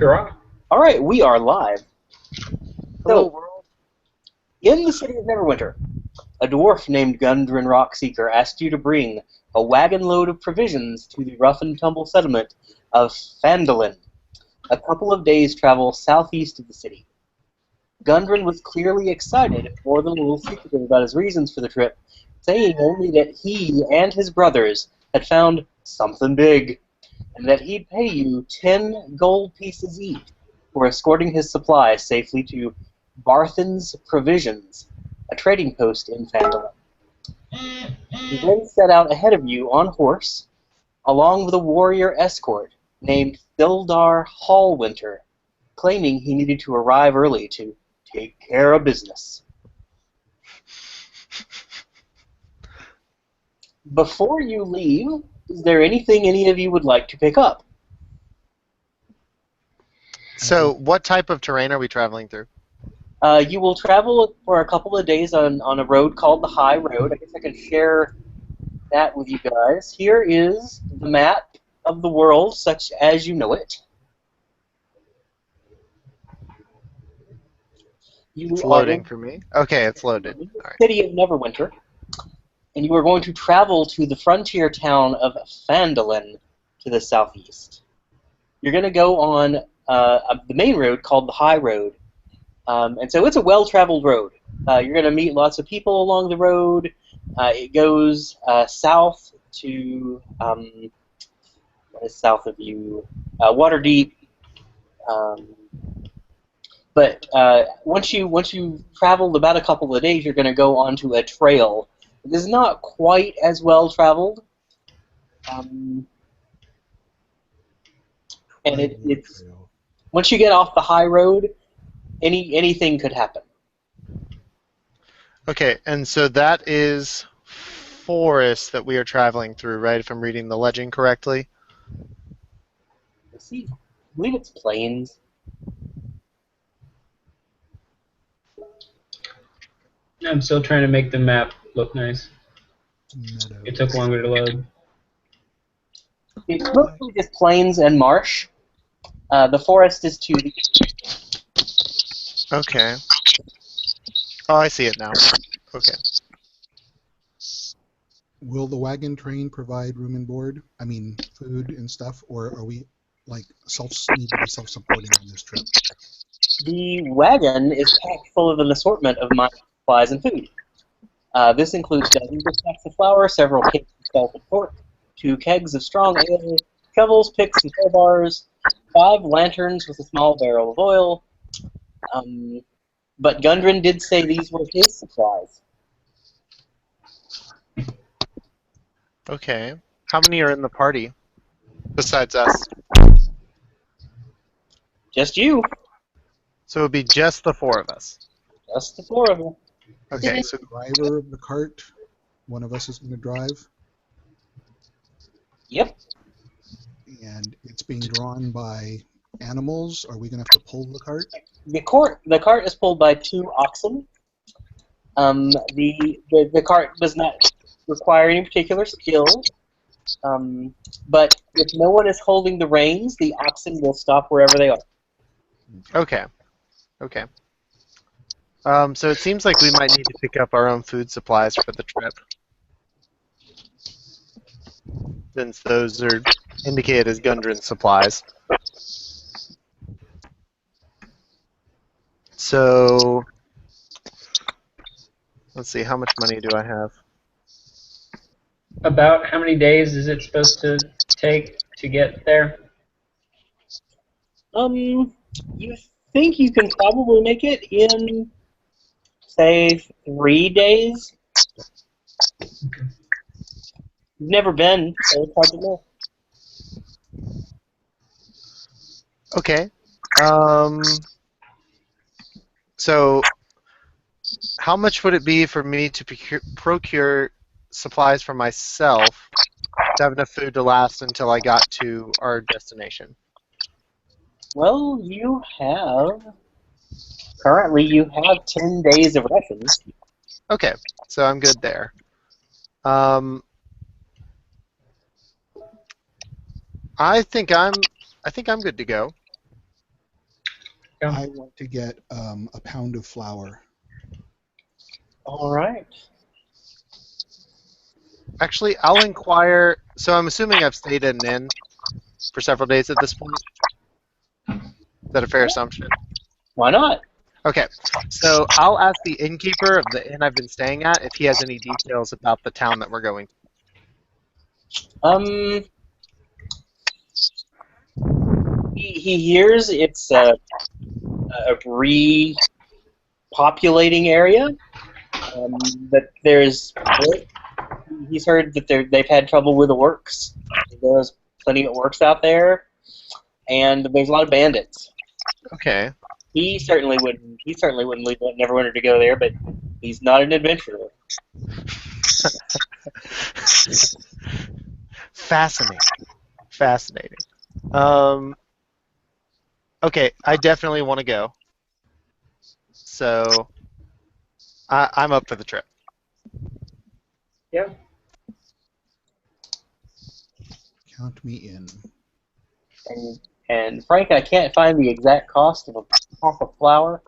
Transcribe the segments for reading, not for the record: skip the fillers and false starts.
Hurrah. All right, we are live. Hello, So, world. in the city of Neverwinter, a dwarf named Gundren Rockseeker asked you to bring a wagon load of provisions to the rough and tumble settlement of Phandelver, a couple of days' travel southeast of the city. Gundren was clearly excited, more than a little secretive about his reasons for the trip, saying only that he and his brothers had found something big, and that he'd pay you 10 gold pieces each for escorting his supplies safely to Barthen's Provisions, a trading post in Phandelver. He then set out ahead of you on horse, along with a warrior escort named Thildar Hallwinter, claiming he needed to arrive early to take care of business. Before you leave, is there anything any of you would like to pick up? So, what type of terrain are we traveling through? You will travel for a couple of days on a road called the High Road. I guess I can share that with you guys. Here is the map of the world, such as you know it. You It's are loading in for me. Okay, it's loaded. the All right. city of Neverwinter, and you are going to travel to the frontier town of Phandelver to the southeast. You're going to go on the main road called the High Road, and so it's a well-traveled road. You're going to meet lots of people along the road. It goes south to what is south of you? Waterdeep. Um, but once you traveled about a couple of days, you're going to go onto a trail. It is not quite as well traveled, and it's once you get off the high road, anything could happen. Okay, and so that is forest that we are traveling through, right? If I'm reading the legend correctly. Let's see. I believe it's plains. I'm still trying to make the map look nice. It took longer to load. It's mostly just plains and marsh. The forest is to the Okay. Oh, I see it now. Okay. Will the wagon train provide room and board? I mean, food and stuff, or are we like need to be self-supporting on this trip? The wagon is packed full of an assortment of mining supplies and food. This includes dozens of sacks of flour, several cases of salted pork, 2 kegs of strong ale, shovels, picks, and crowbars, 5 lanterns with a small barrel of oil. But Gundren did say these were his supplies. Okay. How many are in the party besides us? Just you. So it would be just the 4 of us. Just the 4 of you. Okay, so Driver of the cart, one of us is going to drive, Yep. and it's being drawn by animals. Are we going to have to pull the cart? The cart is pulled by 2 oxen. The cart does not require any particular skill. But if no one is holding the reins, the oxen will stop wherever they are. okay. Okay. So it seems like we might need to pick up our own food supplies for the trip, since those are indicated as Gundren supplies. So, let's see, how much money do I have? About how many days is it supposed to take to get there? You think you can probably make it in, say, 3 days? You've never been, so it's hard to know. Okay. So, how much would it be for me to procure supplies for myself to have enough food to last until I got to our destination? Well, currently you have 10 days of rations. Okay, so I'm good there. I think I'm good to go. Yeah. I want to get a pound of flour. All right. Actually, I'll inquire. So I'm assuming I've stayed at an inn for several days at this point. Is that a fair assumption? Why not? Okay, so I'll ask the innkeeper of the inn I've been staying at if he has any details about the town that we're going to. Um, he hears it's a repopulating area. That there's he's heard that they've had trouble with the orcs. There's plenty of orcs out there, and there's a lot of bandits. Okay. He certainly wouldn't. He certainly wouldn't leave Neverwinter to go there, but he's not an adventurer. Fascinating. Fascinating. Okay, I definitely want to go. So I'm up for the trip. Yeah. Count me in. And Frank, I can't find the exact cost of a pop of flour.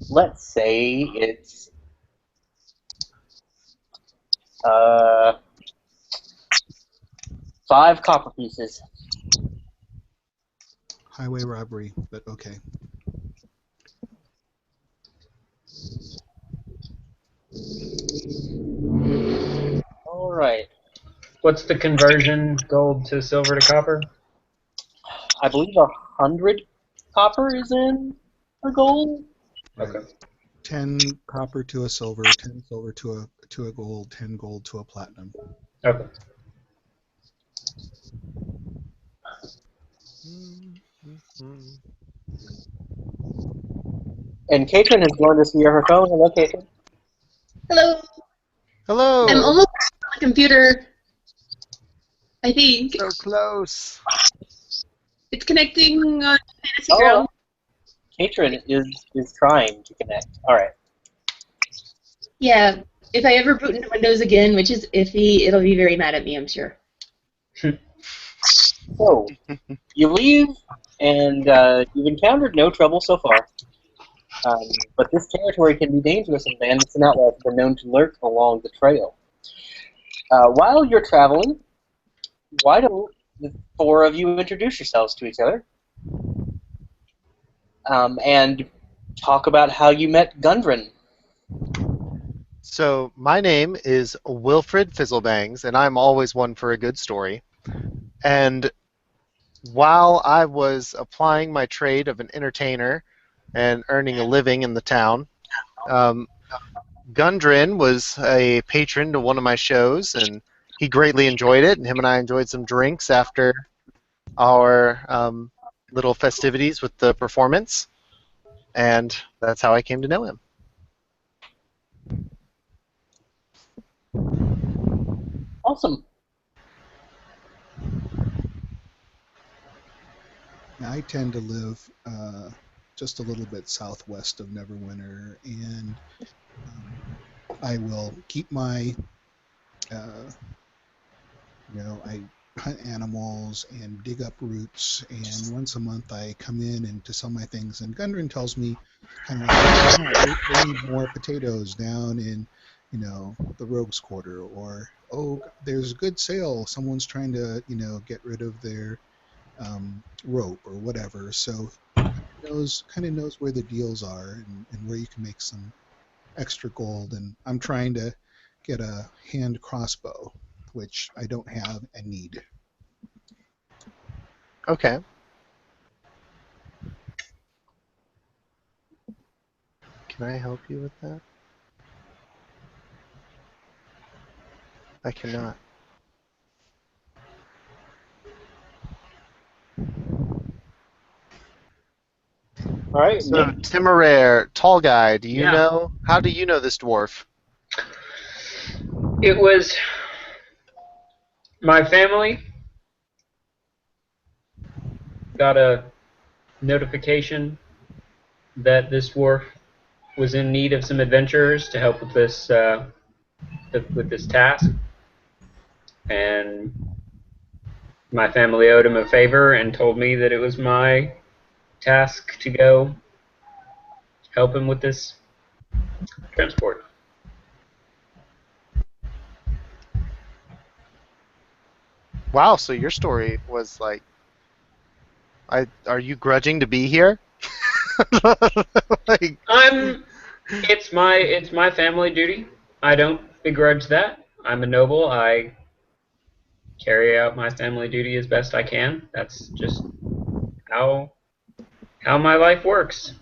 Let's say it's 5 copper pieces. Highway robbery, but okay. All right. What's the conversion gold to silver to copper? I believe 100 copper is in a gold. Right. Okay. 10 copper to a silver, 10 silver to a gold, 10 gold to a platinum. Okay. And Katrin has joined us via her phone. Hello, Katrin. Hello. Hello. I'm almost on the computer. I think So close. it's connecting on Fantasy Oh, Ground. Katrin is trying to connect. All right. Yeah. If I ever boot into Windows again, which is iffy, it'll be very mad at me, I'm sure. So you leave, and you've encountered no trouble so far. But this territory can be dangerous, and bandits and outlaws have been known to lurk along the trail. While you're traveling, why don't the 4 of you introduce yourselves to each other and talk about how you met Gundren? So my name is Wilfred Fizzlebangs, and I'm always one for a good story. And while I was applying my trade of an entertainer and earning a living in the town, Gundren was a patron to one of my shows, and he greatly enjoyed it. And him and I enjoyed some drinks after our little festivities with the performance, and that's how I came to know him. Awesome. I tend to live just a little bit southwest of Neverwinter, and I will keep my, I hunt animals and dig up roots, and once a month I come in and to sell my things, and Gundren tells me kind of like, oh, they need more potatoes down in, the Rogues Quarter, or, oh, there's a good sale, someone's trying to, get rid of their rope or whatever, so kind of knows where the deals are and where you can make some extra gold, and I'm trying to get a hand crossbow, which I don't have and need. Okay. Can I help you with that? I cannot. All right, So, Nick. Temeraire, tall guy, do you Yeah. know? How do you know this dwarf? It was my family got a notification that this dwarf was in need of some adventurers to help with this task, and my family owed him a favor and told me that it was my task to go help him with this transport. Wow, so your story was like, are you grudging to be here? Like, It's my family duty. I don't begrudge that. I'm a noble. I carry out my family duty as best I can. That's just how my life works.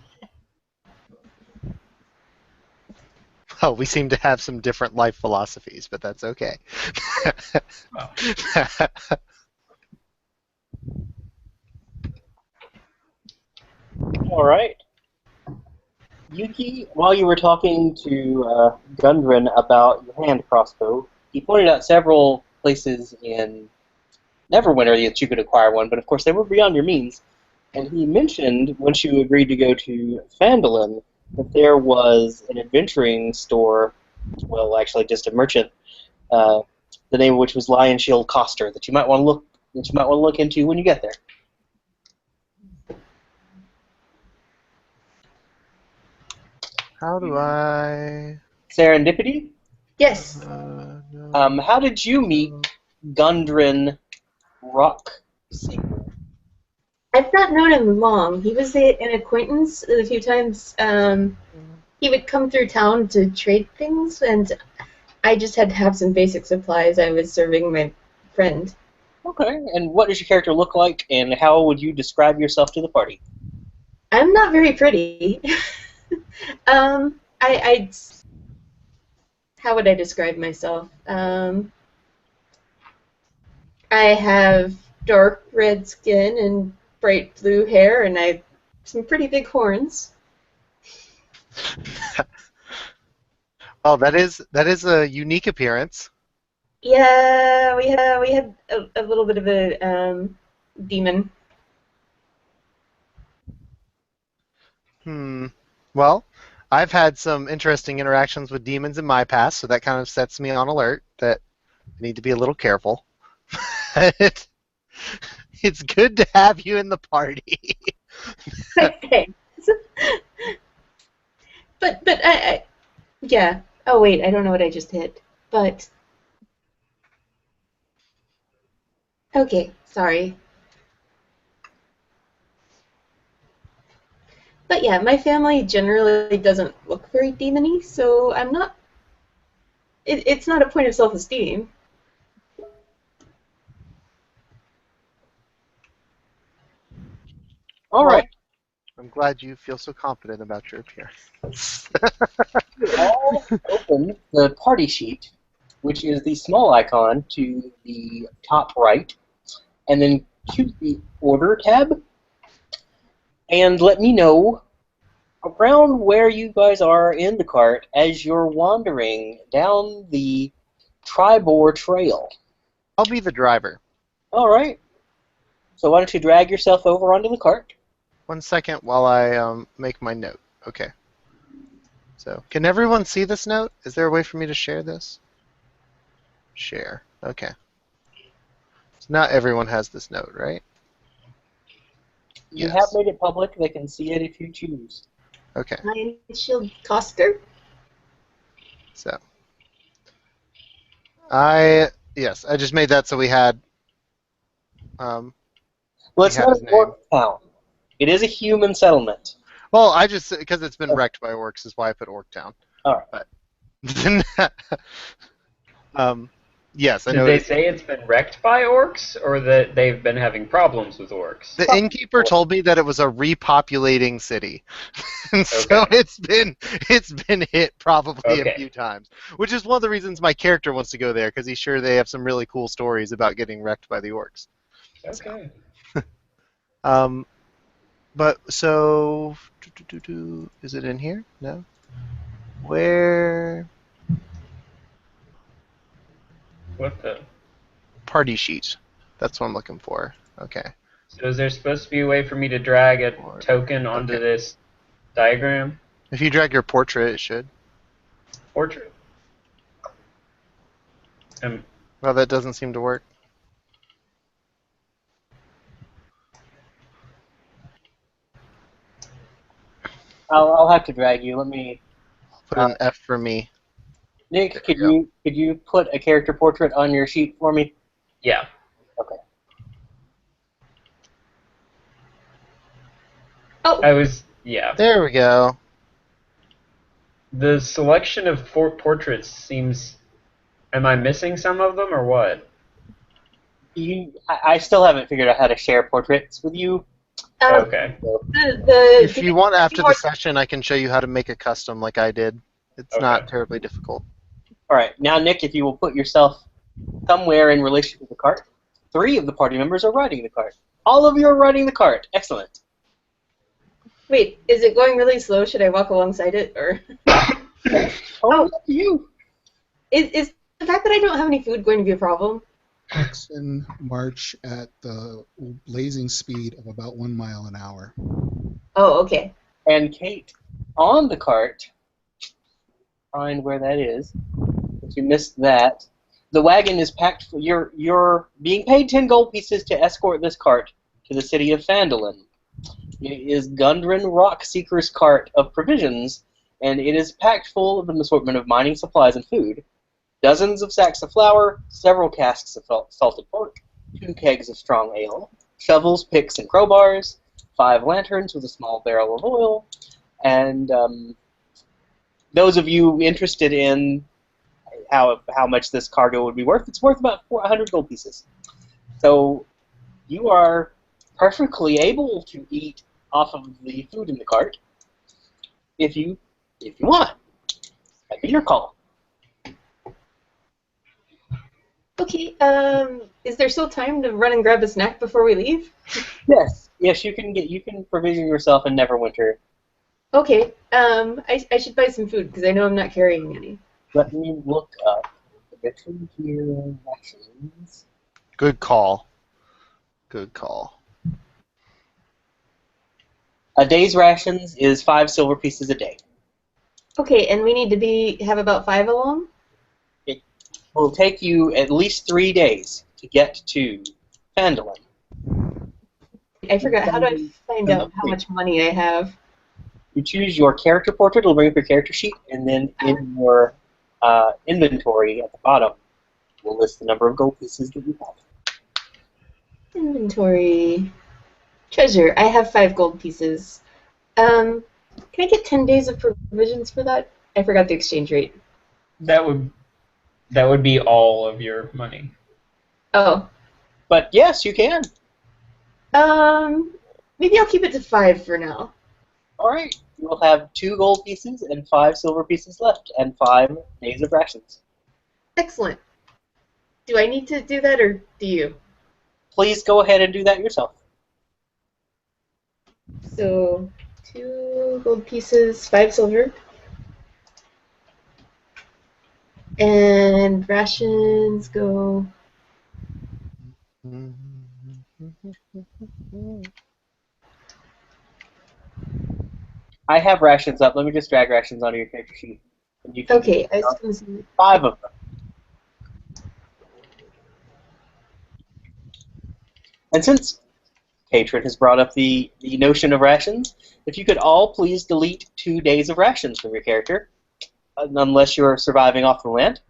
well, we seem to have some different life philosophies, but that's okay. All right. Yuki, while you were talking to Gundren about your hand crossbow, he pointed out several places in Neverwinter that you could acquire one, but of course they were beyond your means. And he mentioned, once you agreed to go to Phandelver, that there was an adventuring store, well, actually just a merchant, the name of which was Lion Shield Coster, that you might want to look into when you get there. How do I? Serendipity? Yes. No. How did you meet Gundren Rockseeker? I've not known him long. He was an acquaintance a few times. He would come through town to trade things, and I just had to have some basic supplies. I was serving my friend. Okay, and what does your character look like, and how would you describe yourself to the party? I'm not very pretty. I how would I describe myself? I have dark red skin and bright blue hair, and I have some pretty big horns. Well, that is a unique appearance. Yeah, we had a little bit of a demon. Well, I've had some interesting interactions with demons in my past, so that kind of sets me on alert that I need to be a little careful. It's good to have you in the party. Okay. But I yeah. Oh wait, I don't know what I just hit. But okay, sorry. But yeah, my family generally doesn't look very demony, so I'm not. It's not a point of self-esteem. All Well, right, I'm glad you feel so confident about your appearance. you all open the party sheet, which is the small icon to the top right, and then choose the Order tab, and let me know around where you guys are in the cart as you're wandering down the Tribor Trail. I'll be the driver. All right. So why don't you drag yourself over onto the cart? 1 second while I make my note. Okay. So, can everyone see this note? Is there a way for me to share this? Share. Okay. So not everyone has this note, right? You Yes. have made it public. They can see it if you choose. Okay. Lion Shield Coster. So, yes, I just made that so we had Well, he it's had not his an name. orc town. It is a human settlement. Well, I just because it's been wrecked by orcs is why I put Orc Town. All right. But yes, I Did know. they say it's been wrecked by orcs, or that they've been having problems with orcs? The innkeeper told me that it was a repopulating city, and so Okay. it's been hit probably Okay. a few times, which is one of the reasons my character wants to go there because he's sure they have some really cool stories about getting wrecked by the orcs. Okay. But so, is it in here? No. Where? What the? Party sheet. That's what I'm looking for. Okay. So is there supposed to be a way for me to drag a token onto Okay. this diagram? If you drag your portrait, it should. Portrait. Well, that doesn't seem to work. I'll have to drag you. Let me. Put an F for me. Nick, There we could go. you put a character portrait on your sheet for me? Yeah. Okay. Oh, Yeah. There we go. The selection of portraits seems. Am I missing some of them or what? I still haven't figured out how to share portraits with you. Okay. So, If do you we want need after more- the session, I can show you how to make a custom like I did. It's not Okay. terribly difficult. all right, now Nick, if you will put yourself somewhere in relation to the cart. 3 of the party members are riding the cart. All of you are riding the cart. Excellent. Wait, is it going really slow? Should I walk alongside it, or Oh, up to you. is the fact that I don't have any food going to be a problem? Oxen march at the blazing speed of about 1 mile an hour. Oh, okay. And Kate, on the cart, find where that is. If you missed that, the wagon is packed. You're being paid 10 gold pieces to escort this cart to the city of Phandelver. It is Gundren Rockseeker's cart of provisions, and it is packed full of an assortment of mining supplies and food. Dozens of sacks of flour, several casks of salted pork, 2 kegs of strong ale, shovels, picks, and crowbars, 5 lanterns with a small barrel of oil, and those of you interested in how much this cargo would be worth, it's worth about 400 gold pieces. So you are perfectly able to eat off of the food in the cart if you want. That'd be your call. Okay. Is there still time to run and grab a snack before we leave? Yes, you can provision yourself in Neverwinter. Okay. I should buy some food because I know I'm not carrying any. Let me look up veteran gear rations. Good call. Good call. A day's rations is 5 silver pieces a day. Okay, and we need to have about 5 along. It will take you at least 3 days to get to Phandelver. I forgot. How do I find out how much money I have? You choose your character portrait, it'll bring up your character sheet, and then in your inventory at the bottom, we'll list the number of gold pieces that you have. Inventory. Treasure. I have 5 gold pieces. Can I get 10 days of provisions for that? I forgot the exchange rate. That would be all of your money. Oh. But yes, you can. Maybe I'll keep it to 5 for now. All right. You will have 2 gold pieces and 5 silver pieces left, and 5 days of rations. Excellent. Do I need to do that, or do you? Please go ahead and do that yourself. So, 2 gold pieces, 5 silver. And rations go... I have rations up. Let me just drag rations onto your character sheet. And you can Okay, I was going to say... 5 of them. And since Patron has brought up the notion of rations, if you could all please delete 2 days of rations from your character, unless you're surviving off the land.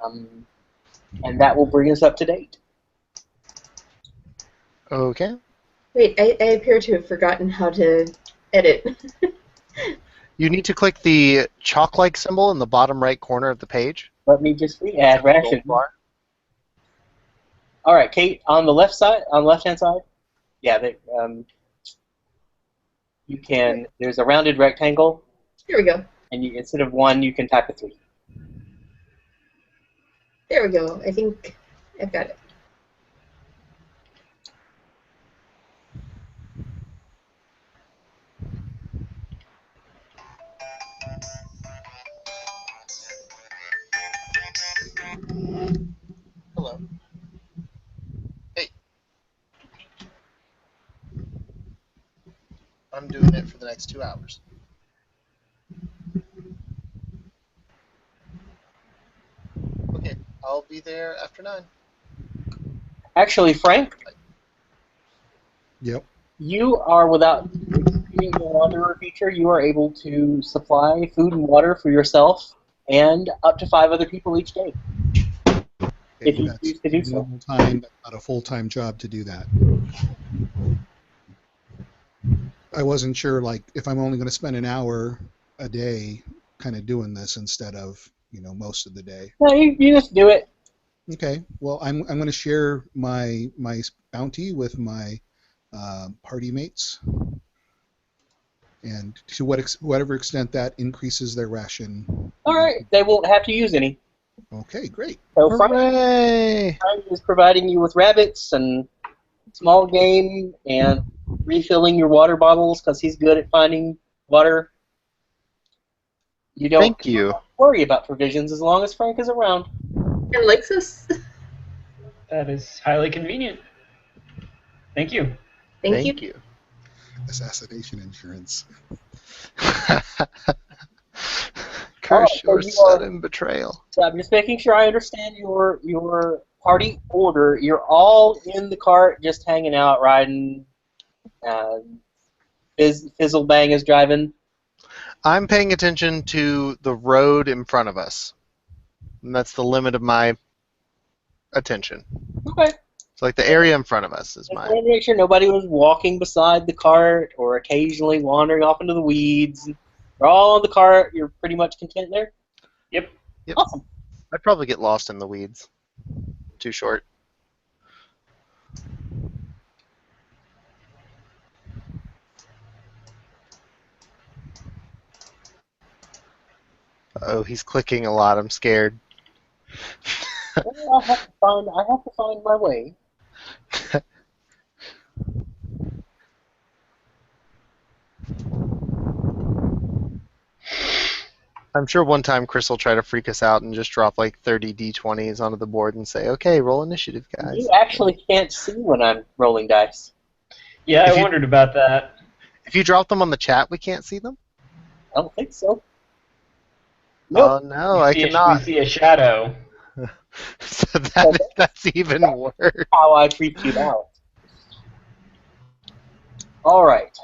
And that will bring us up to date. Okay. Wait, I appear to have forgotten how to edit. You need to click the chalk-like symbol in the bottom right corner of the page. Let me just re-add ration. Bar. All right, Kate, on the left side, on the left-hand side, yeah, you can. There's a rounded rectangle, Here we go. and instead of 1, you can type a 3. There we go. I think I've got it. Hello. Hey. I'm doing it for the next 2 hours. Okay, I'll be there after 9. Actually, Frank, Yep. you are without Using the Wanderer feature, you are able to supply food and water for yourself and up to 5 other people each day, if you That's choose to do so. minimal time, but not a full-time job to do that. I wasn't sure, like, if I'm only going to spend an hour a day kind of doing this instead of, most of the day. No, you just do it. Okay, well, I'm going to share my bounty with my party mates, and to whatever extent that increases their ration. All right, they won't have to use any. Okay, great. So Frank Hooray! is providing you with rabbits and small game and refilling your water bottles because he's good at finding water. You don't Thank you. worry about provisions as long as Frank is around. And likes us. That is highly convenient. Thank you. Thank you. Assassination insurance. Curse Oh, your so you are- sudden betrayal. So I'm just making sure I understand your party order. You're all in the cart, just hanging out, riding. Fizzlebang is driving. I'm paying attention to the road in front of us. And that's the limit of my attention. Okay. It's like the area in front of us is Just mine. wanted to make sure nobody was walking beside the cart or occasionally wandering off into the weeds. You're all on the cart. You're pretty much content there. Yep. Yep. Awesome. I'd probably get lost in the weeds. Too short. Oh, he's clicking a lot. I'm scared. Well, I have to find my way. I'm sure one time Chris will try to freak us out and just drop like 30 d20s onto the board and say, "Okay, roll initiative, guys." You actually can't see when I'm rolling dice. Yeah, I If you- wondered about that. If you drop them on the chat, we can't see them. I don't think so. Nope. Oh no, I We cannot. see a shadow. So that's even worse. How I freaked you out. All right.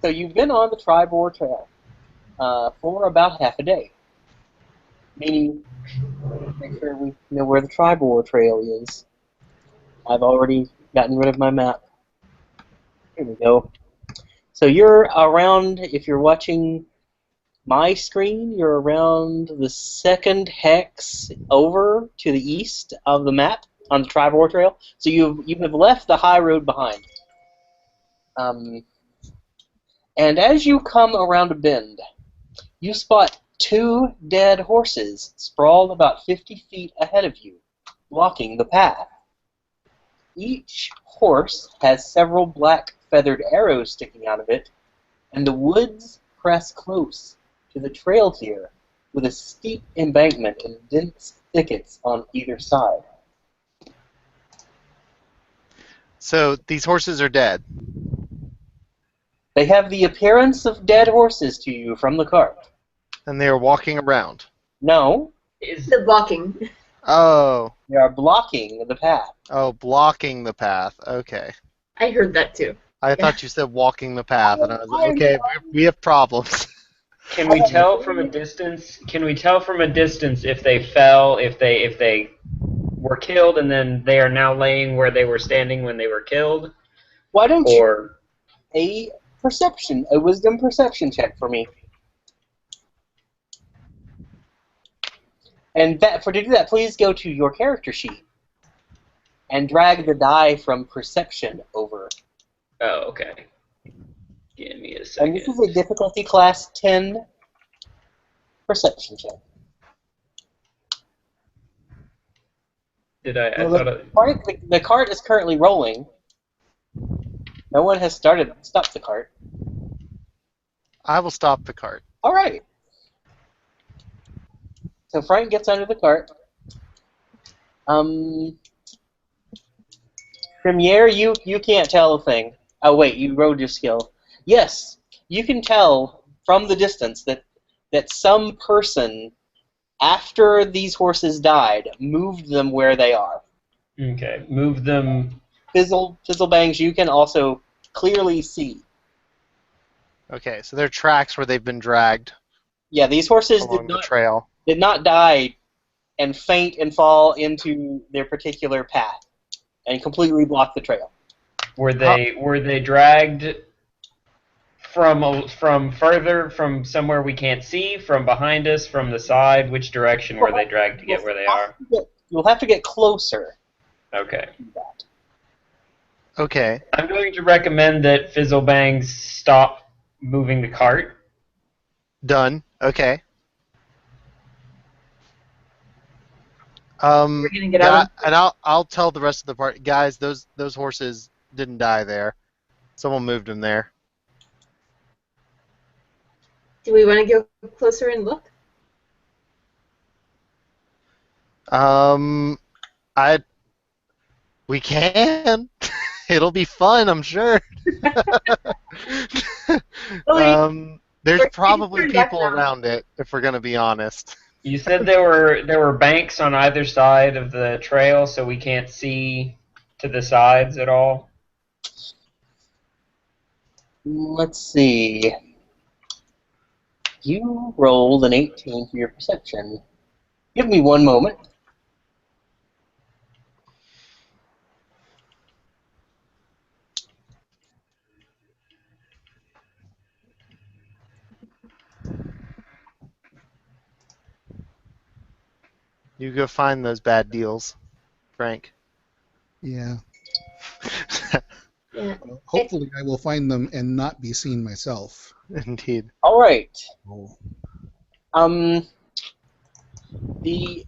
So you've been on the Tribor Trail for about half a day. Meaning, make sure we know where the Tribor Trail is. I've already gotten rid of my map. Here we go. So you're around, if you're watching my screen, you're around the second hex over to the east of the map on the Tribor Trail. So you have left the high road behind. And as you come around a bend, you spot 2 dead horses sprawled about 50 feet ahead of you, blocking the path. Each horse has several black feathered arrows sticking out of it, and the woods press close to the trail here with a steep embankment and dense thickets on either side. So these horses are dead. They have the appearance of dead horses to you from the cart. And they are walking around. No, Is The blocking. Oh. they are blocking the path. Oh, blocking the path. Okay. I heard that too. I thought you said walking the path, and I was like, okay, we have problems. Can we tell from a distance? Can we tell from a distance if they fell, if they were killed, and then they are now laying where they were standing when they were killed? Why don't you Or a wisdom perception check for me? And to do that, please go to your character sheet and drag the die from perception over. oh, okay. Give me a And second. this is a difficulty class 10 perception check. Did I? I Well, thought. the cart is currently rolling. No one has stopped the cart. I will stop the cart. All right. So Frank gets under the cart. Premiere, you can't tell a thing. Oh wait, you rolled your skill. Yes, you can tell from the distance that some person, after these horses died, moved them where they are. Okay, move them. Fizzlebangs, you can also clearly see Okay, so they're tracks where they've been dragged Yeah, these horses along the trail. did not die and faint and fall into their particular path and completely block the trail. Were they dragged from further, from somewhere we can't see, from behind us, from the side? Which direction were they dragged to get where they are? You'll have to get closer Okay. to that. Okay. I'm going to recommend that Fizzlebangs stop moving the cart. Done. Okay. We're gonna get out. And I'll tell the rest of the party, guys. Those horses didn't die there. Someone moved them there. Do we want to go closer and look? We can. It'll be fun, I'm sure. There's probably people around it, if we're gonna be honest. You said there were banks on either side of the trail, so we can't see to the sides at all. Let's see. You rolled an 18 for your perception. Give me one moment. You go find those bad deals, Frank. Yeah. Yeah. Well, hopefully, I will find them and not be seen myself. Indeed. All right. Oh. The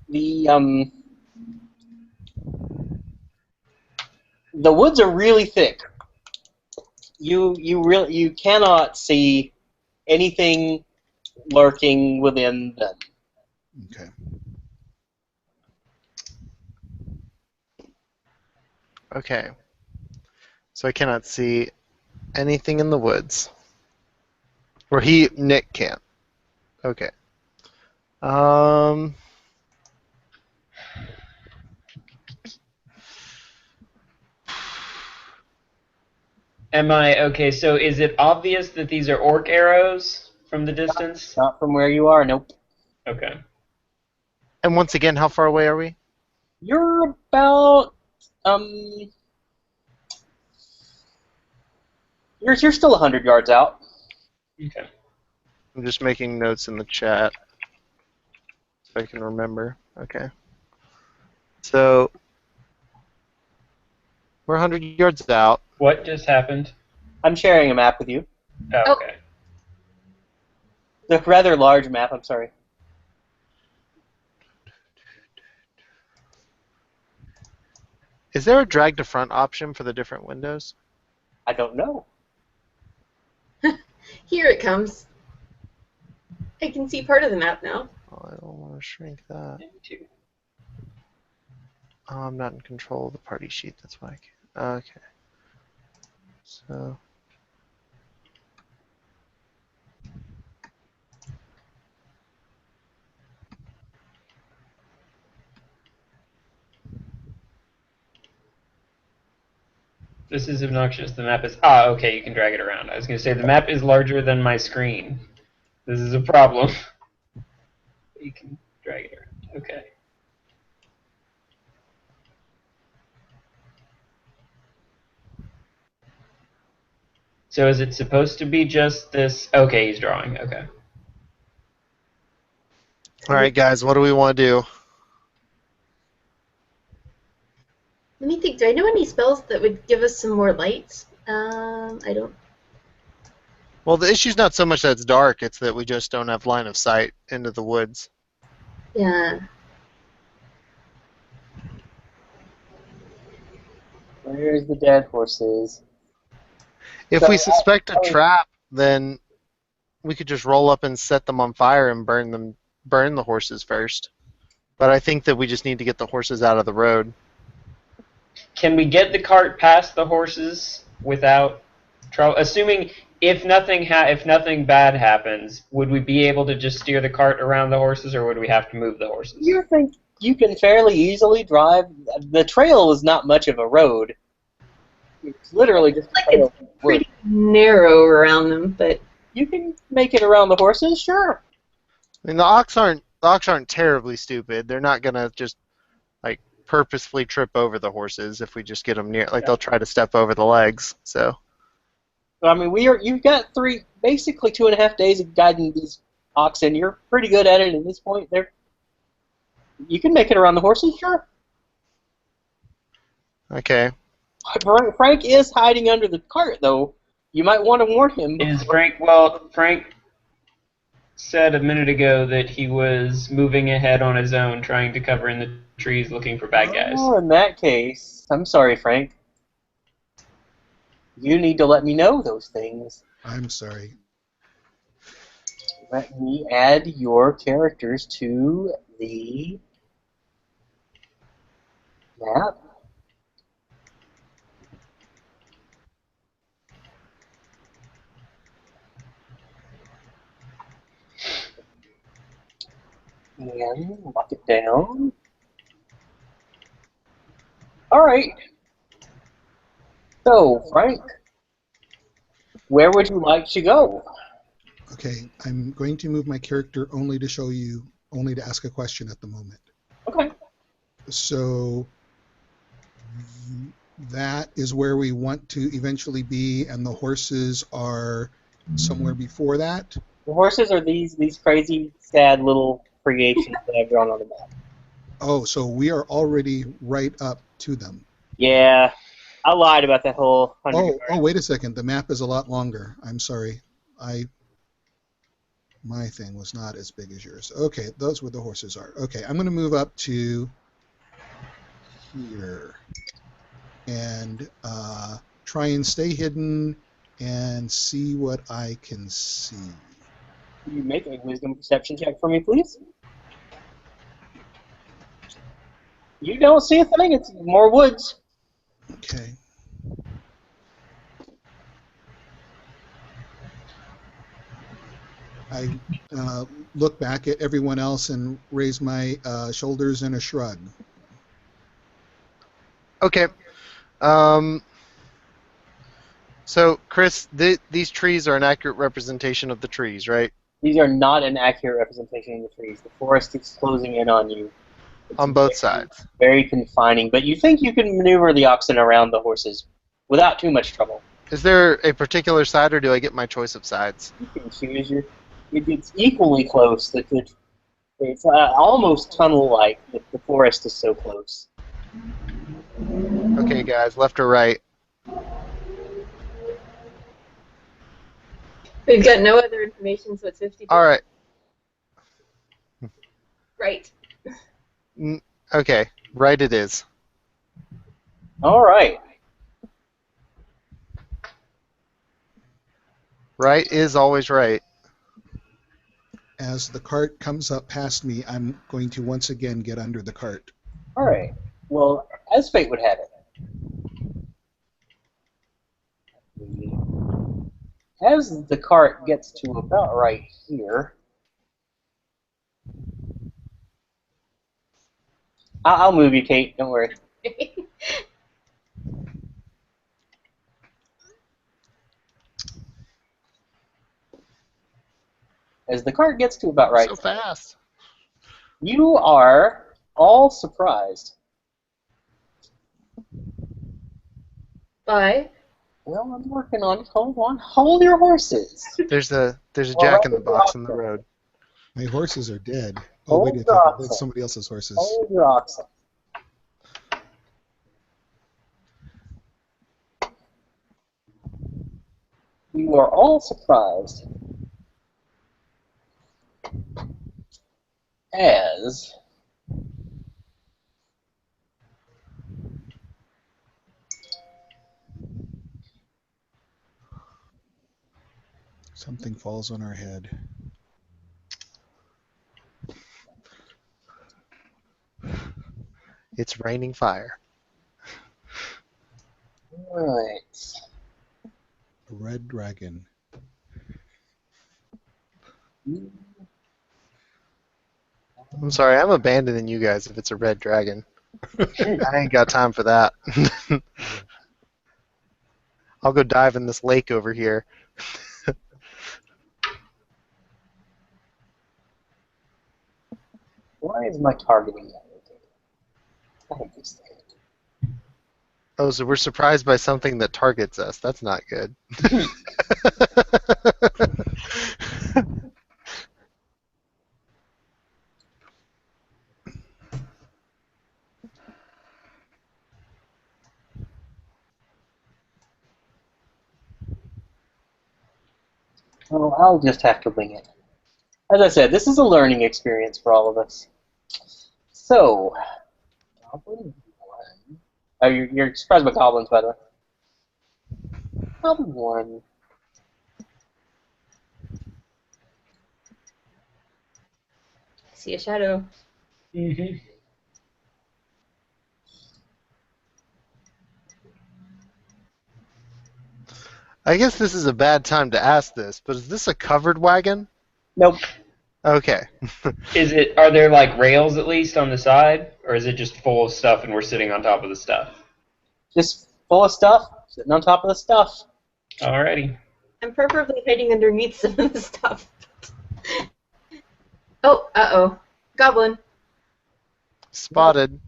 woods are really thick. You cannot see anything lurking within them. Okay. Okay. So I cannot see anything in the woods. Or Nick can't. Okay. Okay, so is it obvious that these are orc arrows from the distance? Not from where you are, nope. Okay. And once again, how far away are we? You're about you're still 100 yards out. Okay. I'm just making notes in the chat so I can remember. Okay. So we're 100 yards out. What just happened? I'm sharing a map with you. Oh, okay. A rather large map, I'm sorry. Is there a drag to front option for the different windows? I don't know. Here it comes. I can see part of the map now. Oh, I don't want to shrink that. Me too. Oh, I'm not in control of the party sheet, that's why I can't. Okay. So. This is obnoxious. The map is... Ah, okay, you can drag it around. I was going to say, the map is larger than my screen. This is a problem. You can drag it around. Okay. So is it supposed to be just this... Okay, he's drawing. Okay. Alright, guys, what do we want to do? Let me think. Do I know any spells that would give us some more lights? I don't. Well, the issue's not so much that it's dark, it's that we just don't have line of sight into the woods. Yeah. Where's the dead horses? If we suspect a trap, then we could just roll up and set them on fire and burn the horses first. But I think that we just need to get the horses out of the road. Can we get the cart past the horses without trouble? Assuming if nothing bad happens, would we be able to just steer the cart around the horses, or would we have to move the horses? You think you can fairly easily drive? The trail is not much of a road. It's literally just Like it's pretty narrow around them, but You can make it around the horses, sure. I mean, the ox aren't terribly stupid. They're not gonna just like purposefully trip over the horses if we just get them near. Like they'll try to step over the legs. So So, I mean, you've got basically 2.5 days of guiding these oxen. You're pretty good at it at this point. You can make it around the horses, sure. okay. Frank is hiding under the cart, though. You might want to warn him. Is Frank? Well, Frank said a minute ago that he was moving ahead on his own, trying to cover in the trees, looking for bad guys. Oh, in that case, I'm sorry, Frank. You need to let me know those things. I'm sorry. Let me add your characters to the map. And lock it down. Alright. So, Frank, where would you like to go? Okay, I'm going to move my character only to show you, only to ask a question at the moment. Okay. So that is where we want to eventually be, and the horses are somewhere before that. The horses are these crazy, sad little creations that I've drawn on the map. Oh, so we are already right up to them. Yeah, I lied about that whole 100 Oh, wait a second. The map is a lot longer. I'm sorry. My thing was not as big as yours. Okay, those where the horses are. Okay, I'm going to move up to here and try and stay hidden and see what I can see. Can you make a wisdom perception check for me, please? You don't see a thing. It's more woods. Okay. I look back at everyone else and raise my shoulders in a shrug. Okay. So, Chris, these trees are an accurate representation of the trees, right? These are not an accurate representation of the trees. The forest is closing in on you. It's On both sides. very confining, but you think you can maneuver the oxen around the horses without too much trouble. Is there a particular side, or do I get my choice of sides? You can choose it's equally close. It's almost tunnel-like. The forest is so close. Okay, guys, left or right? We've got no other information, so it's 50. All right. Right. Okay, right it is. All right. Right is always right. As the cart comes up past me, I'm going to once again get under the cart. All right. Well, as fate would have it, as the cart gets to about right here, I'll move you, Kate. Don't worry. As the cart gets to about right, So fast. you are all surprised. Bye. Well, I'm working on it. Hold on. Hold your horses. There's a Jack in the Box in the road. My horses are dead. Oh, Hold wait, your oxen. that's somebody else's horses. Hold your oxen. You are all surprised as Something falls on our head. It's raining fire. right. A red dragon. I'm sorry, I'm abandoning you guys if it's a red dragon. I ain't got time for that. I'll go dive in this lake over here. Why is my targeting not working? I hate this thing. Oh, so we're surprised by something that targets us. That's not good. Well, I'll just have to wing it. As I said, this is a learning experience for all of us. So, Goblin 1. Oh, you're surprised by goblins, by the way. Goblin 1. I see a shadow. Mm-hmm. I guess this is a bad time to ask this, but is this a covered wagon? Nope. Okay. Are there like rails at least on the side, or is it just full of stuff and we're sitting on top of the stuff? Just full of stuff, sitting on top of the stuff. Alrighty. I'm preferably hiding underneath some of the stuff. Oh, uh-oh. Goblin. Spotted.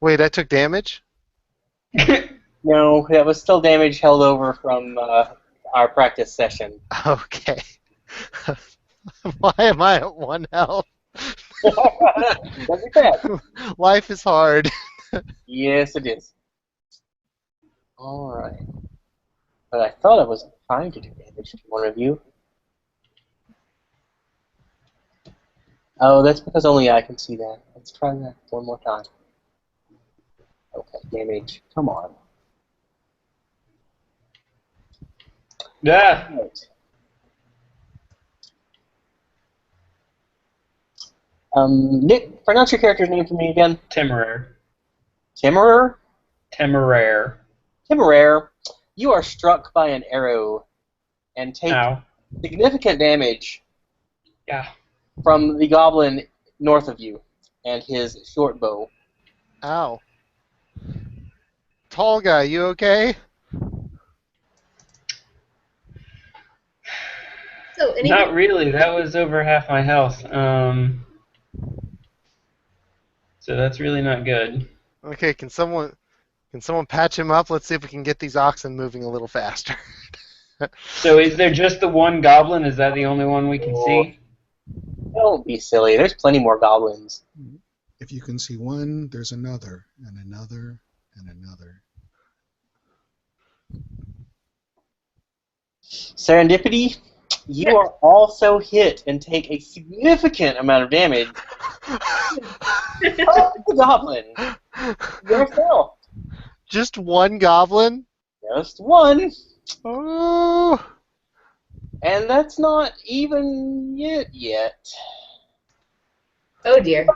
Wait, I took damage? No, that was still damage held over from our practice session. Okay. Why am I at 1 health? Don't be bad. Life is hard. Yes, it is. Alright. But I thought I was trying to do damage to one of you. Oh, that's because only I can see that. Let's try that one more time. Okay, damage. Come on. Yeah. Right. Nick, pronounce your character's name for me again. Temeraire. Timmerer? Temeraire. Temeraire, you are struck by an arrow and take Ow. significant damage Yeah. from the goblin north of you and his short bow. Ow. Tall guy, you okay? So, anybody? Not really. That was over half my health. So that's really not good. Okay, can someone patch him up? Let's see if we can get these oxen moving a little faster. So is there just the one goblin? Is that the only one we can see? Don't be silly. There's plenty more goblins. If you can see one, there's another, and another, and another. Serendipity, you are also hit and take a significant amount of damage from the goblin yourself. Just one goblin? Just one. Oh. And that's not even it yet. Oh, dear.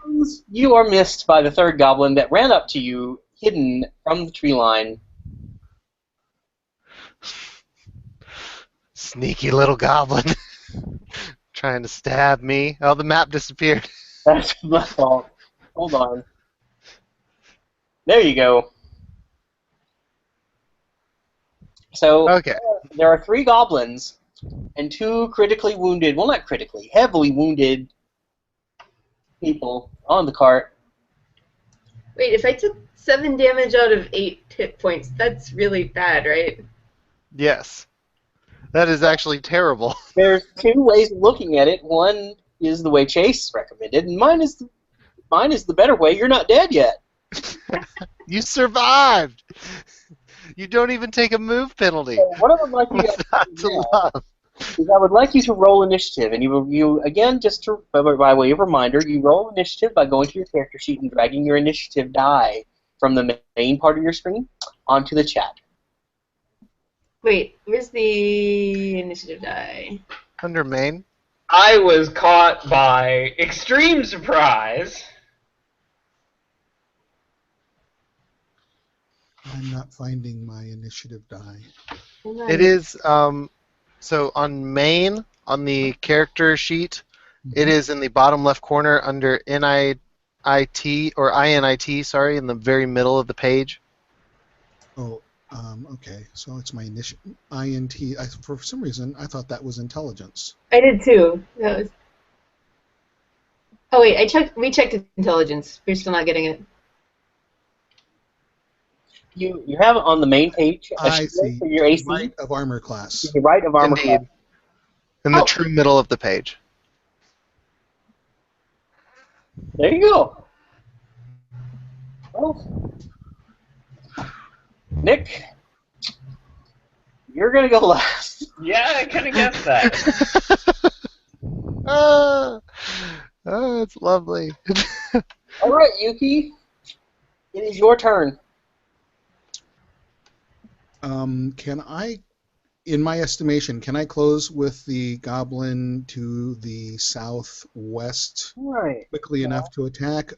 You are missed by the third goblin that ran up to you, hidden from the tree line. Sneaky little goblin. Trying to stab me. Oh, the map disappeared. That's my fault. Hold on. There you go. So, Okay. there are 3 goblins and 2 critically wounded, well, not critically, heavily wounded people on the cart. Wait, if I took 7 damage out of 8 hit points, that's really bad, right? Yes. That is actually terrible. There's 2 ways of looking at it. One is the way Chase recommended, and mine is the better way. You're not dead yet. You survived. You don't even take a move penalty. So what I would like you guys What's not to to do now love? is I would like you to roll initiative, and you again, just to, by way of reminder, you roll initiative by going to your character sheet and dragging your initiative die from the main part of your screen onto the chat. Wait, where's the initiative die? Under main. I was caught by extreme surprise. I'm not finding my initiative die. It is so on main on the character sheet. It is in the bottom left corner under NIT or INIT. Sorry, in the very middle of the page. Oh, Okay, so it's my initial INT. For some reason, I thought that was intelligence. I did too. That was. Oh wait, I checked. We checked intelligence. We're still not getting it. You have on the main page a I shield see. for your To the AC right of armor to class. the right of armor class. Indeed. In the Oh. true middle of the page. There you go. Well, Nick, you're gonna go last. Yeah, I kind of guessed that. Ah, oh, it's lovely. All right, Yuki, it is your turn. Can I, in my estimation, can I close with the goblin to the southwest All right. quickly enough to attack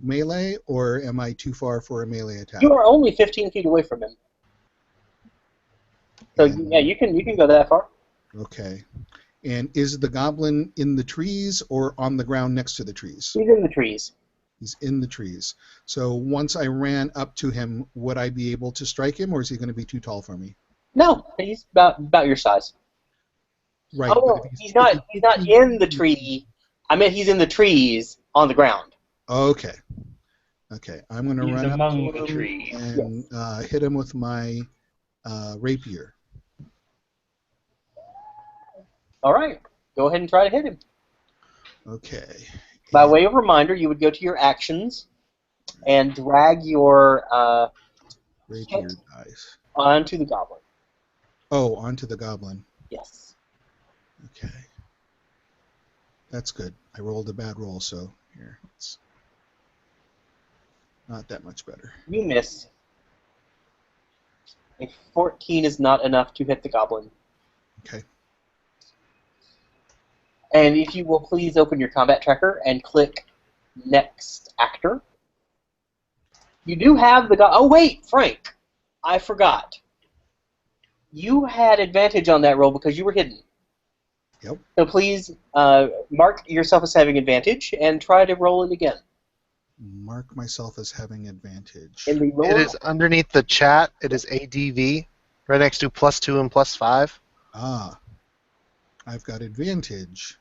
melee, or am I too far for a melee attack? You are only 15 feet away from him, so And- yeah, you can go that far. Okay. And is the goblin in the trees or on the ground next to the trees? He's in the trees. He's in the trees. So once I ran up to him, would I be able to strike him, or is he going to be too tall for me? No, he's about your size. Right. Oh, but no, if he's not. if He's not in the tree. I mean, he's in the trees on the ground. Okay. Okay. I'm going to He's run up among to the him trees. and hit him with my rapier. All right, go ahead and try to hit him. Okay. By way of reminder, you would go to your actions and drag your Rapier dice. onto the goblin. Oh, onto the goblin. Yes. Okay. That's good. I rolled a bad roll, so here. It's not that much better. You miss. A 14 is not enough to hit the goblin. Okay. And if you will please open your combat tracker and click next actor. You do have the oh wait, Frank, I forgot. You had advantage on that roll because you were hidden. Yep. So please mark yourself as having advantage and try to roll it again. Mark myself as having advantage. In the It lower, is underneath the chat. It is ADV, right next to +2 and +5. Ah. I've got advantage.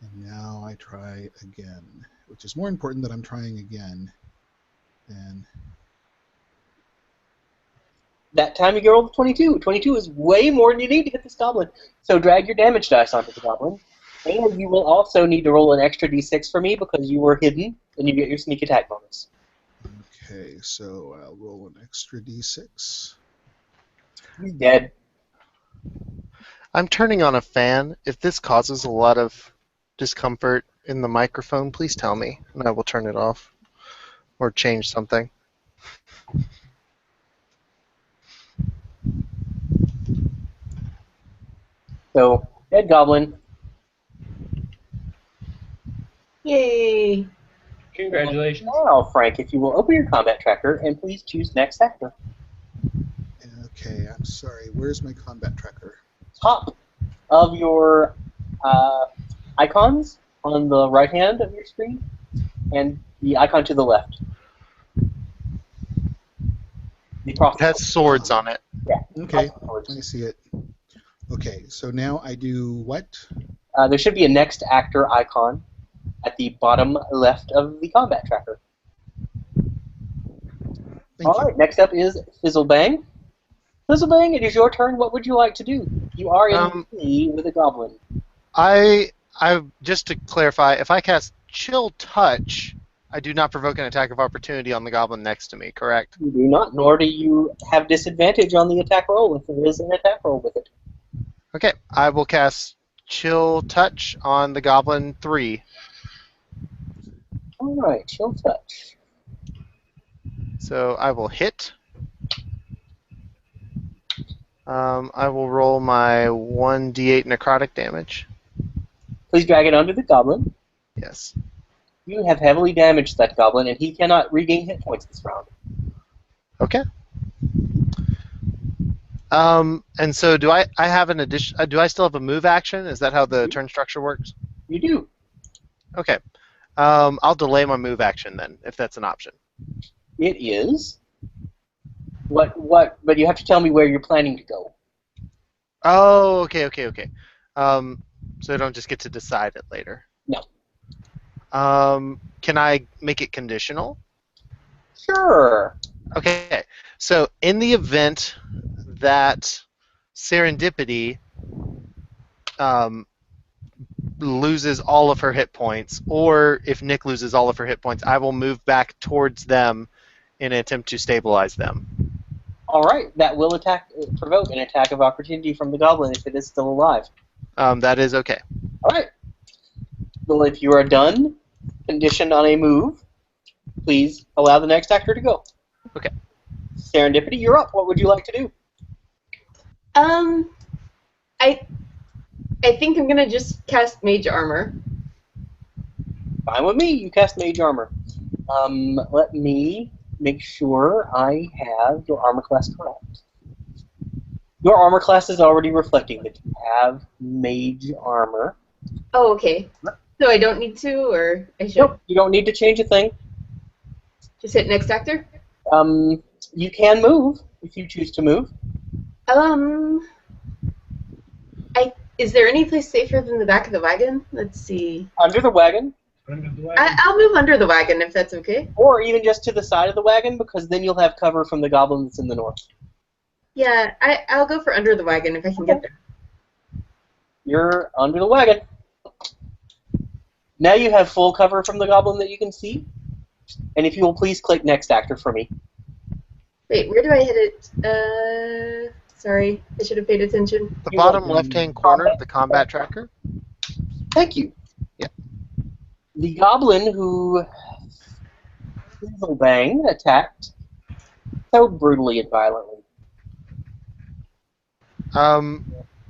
And now I try again, which is more important that I'm trying again than... that time you roll 22. 22 is way more than you need to hit this goblin. So drag your damage dice onto the goblin. And you will also need to roll an extra d6 for me because you were hidden, and you get your sneak attack bonus. Okay, so I'll roll an extra d6. He's dead. I'm turning on a fan. If this causes a lot of discomfort in the microphone, please tell me, and I will turn it off or change something. So, dead goblin. Yay! Congratulations. Now, Frank, if you will open your combat tracker and please choose next actor. Okay, I'm sorry. Where's my combat tracker? Top of your icons on the right hand of your screen, and the icon to the left. The cross. It has swords on it. Okay, Crosswords. I see it. Okay, so now I do what? There should be a next actor icon at the bottom left of the combat tracker. Thank All you. right, next up is Fizzlebang. Fizzlebang, it is your turn. What would you like to do? You are in the tree with a goblin. I just to clarify, if I cast Chill Touch, I do not provoke an attack of opportunity on the goblin next to me, correct? You do not, nor do you have disadvantage on the attack roll if there is an attack roll with it. Okay, I will cast Chill Touch on the goblin 3. All right, chill touch. So I will hit. I will roll my 1d8 necrotic damage. Please drag it onto the goblin. Yes. You have heavily damaged that goblin, and he cannot regain hit points this round. Okay. And so do I have an addition? Do I still have a move action? Is that how the turn structure works? You do. Okay. I'll delay my move action then, if that's an option. It is. What? But you have to tell me where you're planning to go. Oh, okay. So I don't just get to decide it later. No. Can I make it conditional? Sure. Okay. So in the event that Serendipity loses all of her hit points, or if Nick loses all of her hit points, I will move back towards them in an attempt to stabilize them. All right. That will provoke an attack of opportunity from the goblin if it is still alive. That is okay. All right. Well, if you are done, conditioned on a move, please allow the next actor to go. Okay. Serendipity, you're up. What would you like to do? I think I'm gonna just cast Mage Armor. Fine with me. You cast Mage Armor. Let me make sure I have your armor class correct. Your armor class is already reflecting that you have Mage Armor. Oh, okay. So I don't need to, or I should Nope, you don't need to change a thing. just hit next actor? You can move if you choose to move. Is there any place safer than the back of the wagon? Let's see. Under the wagon, I'll move under the wagon if that's okay. or even just to the side of the wagon, because then you'll have cover from the goblin that's in the north. Yeah, I'll go for under the wagon if I can get there. You're under the wagon. Now you have full cover from the goblin that you can see. And if you will please click next actor for me. Wait, where do I hit it? Sorry, I should have paid attention. The You bottom want left-hand corner of the combat tracker. Thank you. Yeah. The goblin who Bang attacked so brutally and violently.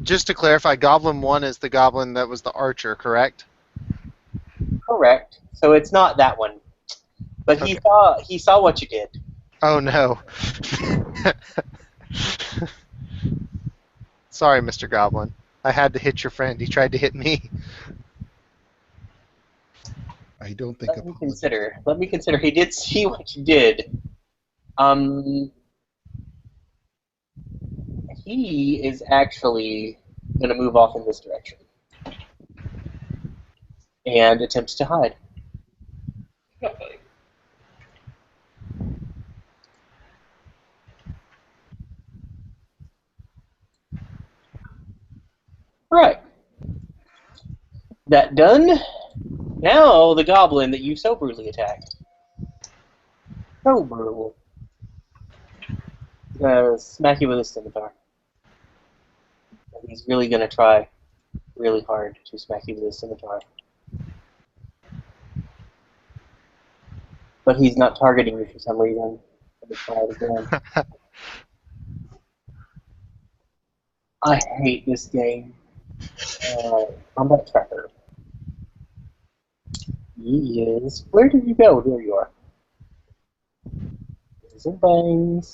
Just to clarify, Goblin 1 is the goblin that was the archer, correct? Correct. So it's not that one. But Okay. he saw what you did. Oh no. Sorry, Mr. Goblin. I had to hit your friend. He tried to hit me. I don't think Let me consider. He did see what you did. He is actually going to move off in this direction. And attempts to hide. Right. That done. Now the goblin that you so brutally attacked. So brutal. Smack you with a scimitar. And he's really going to try really hard to smack you with a scimitar. But he's not targeting you for some reason. Let me try it again. I hate this game. Combat tracker. He is. Where did you go? There you are. There's some bangs.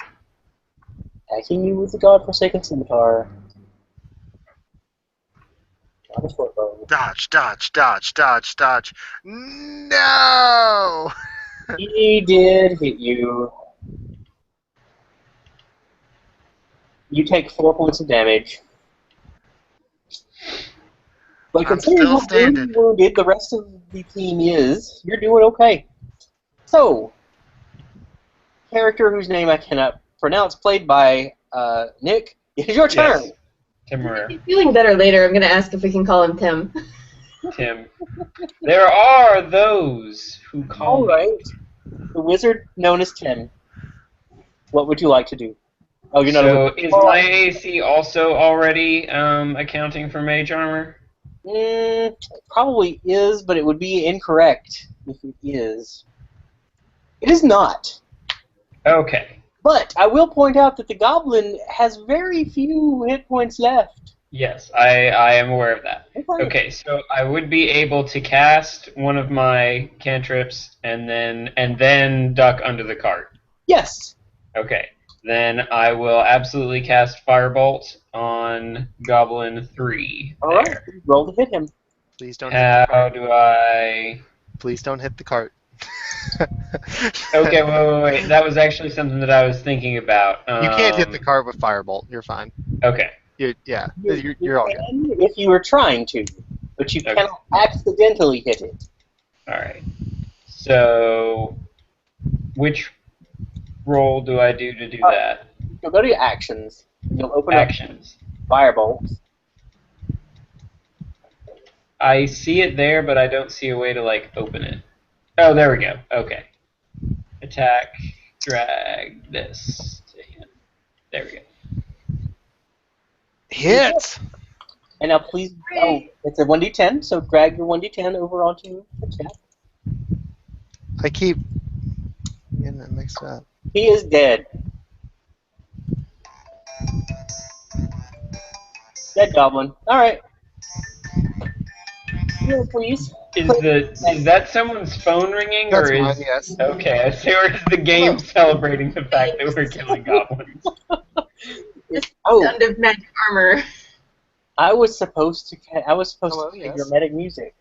Attacking you with the godforsaken scimitar. Not a short bow. Dodge, dodge, dodge, dodge, dodge. No! He did hit you. You take 4 points of damage. But I'm considering still how badly standing. wounded the rest of the team is, you're doing okay. So, character whose name I cannot pronounce, played by Nick, it is your turn. Yes. Tim Moreira. He's feeling better later. I'm going to ask if we can call him Tim. Tim. There are those who call All right. The wizard known as Tim. What would you like to do? Oh, you're not a So wizard. is my AC also already accounting for mage armor? It probably is, but it would be incorrect if it is. It is not. Okay. But I will point out that the goblin has very few hit points left. Yes, I am aware of that. Okay, so I would be able to cast one of my cantrips and then duck under the cart. Yes. Okay. Then I will absolutely cast Firebolt on Goblin 3. All right. Roll to hit him. Please don't hit the How cart. do I... Please don't hit the cart. Okay, wait. That was actually something that I was thinking about. You can't hit the cart with firebolt. You're fine. Okay. Yeah, You you're all good. can if you were trying to, but you Okay. cannot accidentally hit it. All right. So, which roll do I do to do that? You'll go to your actions. You'll open up Actions. firebolts. I see it there, but I don't see a way to like open it. Oh, there we go. Okay. Attack, drag this. There we go. Hit. And now please, it's a 1d10, so drag your 1d10 over onto the chat. I keep getting it mixed up. He is dead. Dead goblin. All right. Here, please. Is that someone's phone ringing, That's or mine, is yes. okay? Or is the game celebrating the fact that we're killing goblins? Oh, Sound of magic armor. I was supposed to. Hello, play yes. dramatic music.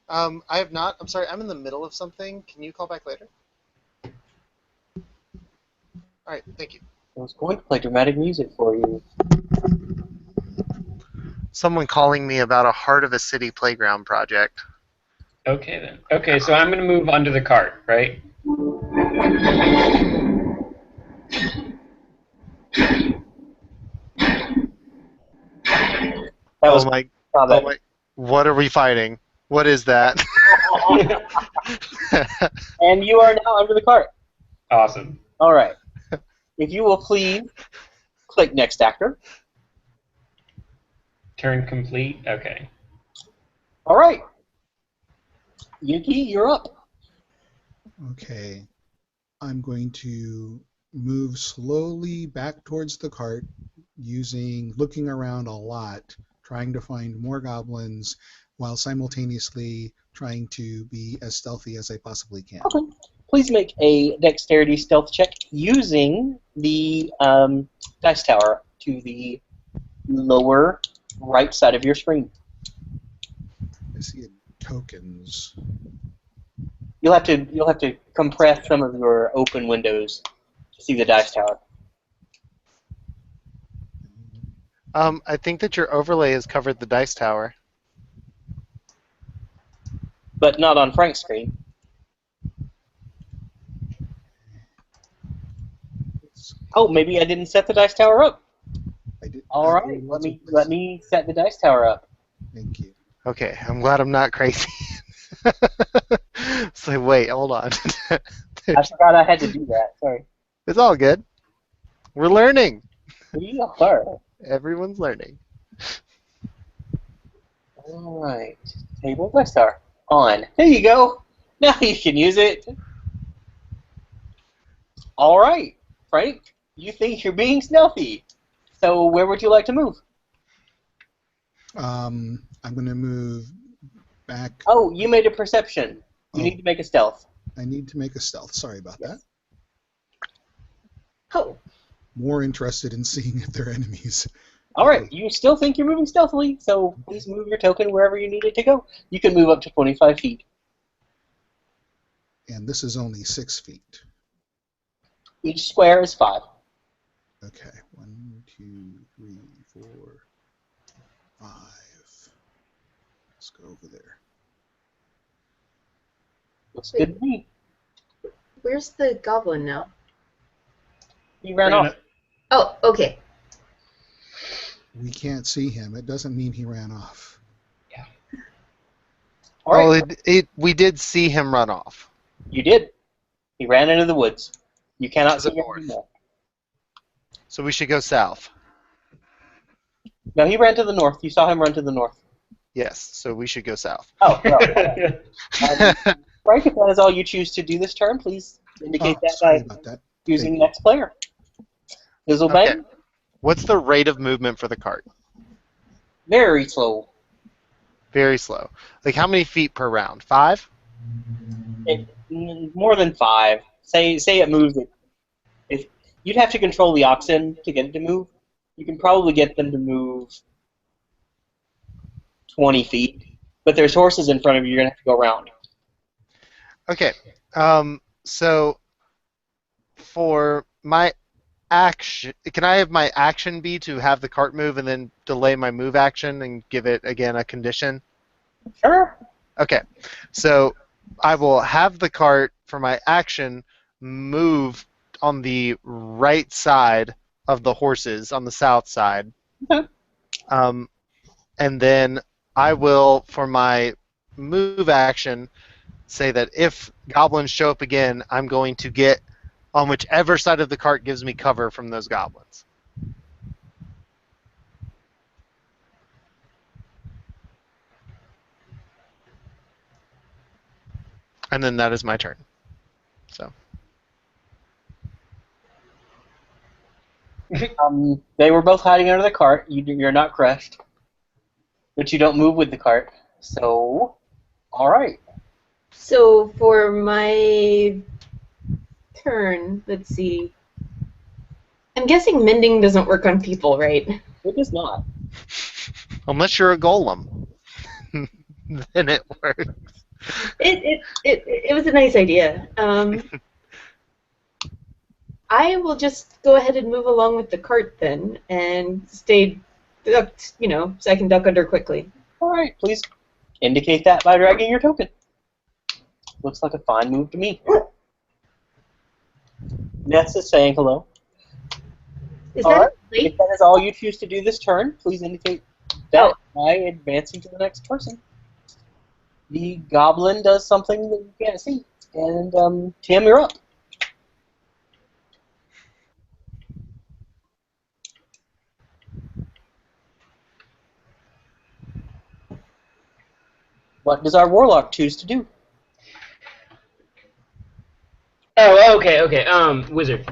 I have not. I'm sorry. I'm in the middle of something. Can you call back later? All right. Thank you. I was going to play dramatic music for you. Someone calling me about a Heart of a City playground project. Okay then. Okay, so I'm gonna move under the cart, right? That was Oh combat. my! What are we fighting? What is that? And you are now under the cart. Awesome. All right. If you will please click next actor. Turn complete. Okay. All right. Yuki, you're up. Okay. I'm going to move slowly back towards the cart, looking around a lot, trying to find more goblins, while simultaneously trying to be as stealthy as I possibly can. Okay. Please make a dexterity stealth check using the dice tower to the lower right side of your screen. I see tokens. You'll have to compress some of your open windows to see the dice tower. I think that your overlay has covered the dice tower. But not on Frank's screen. Oh, maybe I didn't set the dice tower up. I did. All right, let me set the dice tower up. Thank you. Okay, I'm glad I'm not crazy. It's like, wait, hold on. I forgot I had to do that. Sorry. It's all good. We're learning. We are. Everyone's learning. All right. Table dice tower on. There you go. Now you can use it. All right, Frank. You think you're being stealthy. So where would you like to move? I'm going to move back. Oh, you made a perception. You need to make a stealth. I need to make a stealth. Sorry about that. Oh, More interested in seeing if they're enemies. All right. You still think you're moving stealthily, so please move your token wherever you need it to go. You can move up to 25 feet. And this is only 6 feet. Each square is 5. Okay. 1, 2, 3, 4, 5. Let's go over there. Looks good to me. where's the goblin now? He ran off. Oh, okay. We can't see him. It doesn't mean he ran off. All right. Oh, we did see him run off. You did. He ran into the woods. You cannot To the see him north. anymore. So we should go south. No, he ran to the north. You saw him run to the north. Yes, so we should go south. Oh, no. Frank, if that is all you choose to do this turn, please indicate that sorry by about that. using Thank next player. Fizzlebang, Okay. What's the rate of movement for the cart? very slow. Very slow. Like how many feet per round? 5? More than 5. Say it moves. If you'd have to control the oxen to get it to move, you can probably get them to move 20 feet. But there's horses in front of you. You're gonna have to go around. Okay. So for my action, can I have my action be to have the cart move and then delay my move action and give it again a condition? Sure. Okay. So I will have the cart for my action move on the right side of the horses on the south side. Okay. And then I will, for my move action, say that if goblins show up again, I'm going to get on whichever side of the cart gives me cover from those goblins. And then that is my turn. So They were both hiding under the cart. You're not crushed, but you don't move with the cart. So, all right. So for my turn, let's see. I'm guessing mending doesn't work on people, right? It does not. unless you're a golem, then it works. It was a nice idea. I will just go ahead and move along with the cart then, and stay ducked, so I can duck under quickly. All right. Please indicate that by dragging your token. Looks like a fine move to me. Ness is saying hello. Is All that right. late? If that is all you choose to do this turn, please indicate that by advancing to the next person. The goblin does something that you can't see. And, Tim, you're up. What does our warlock choose to do? Oh, okay. Wizard.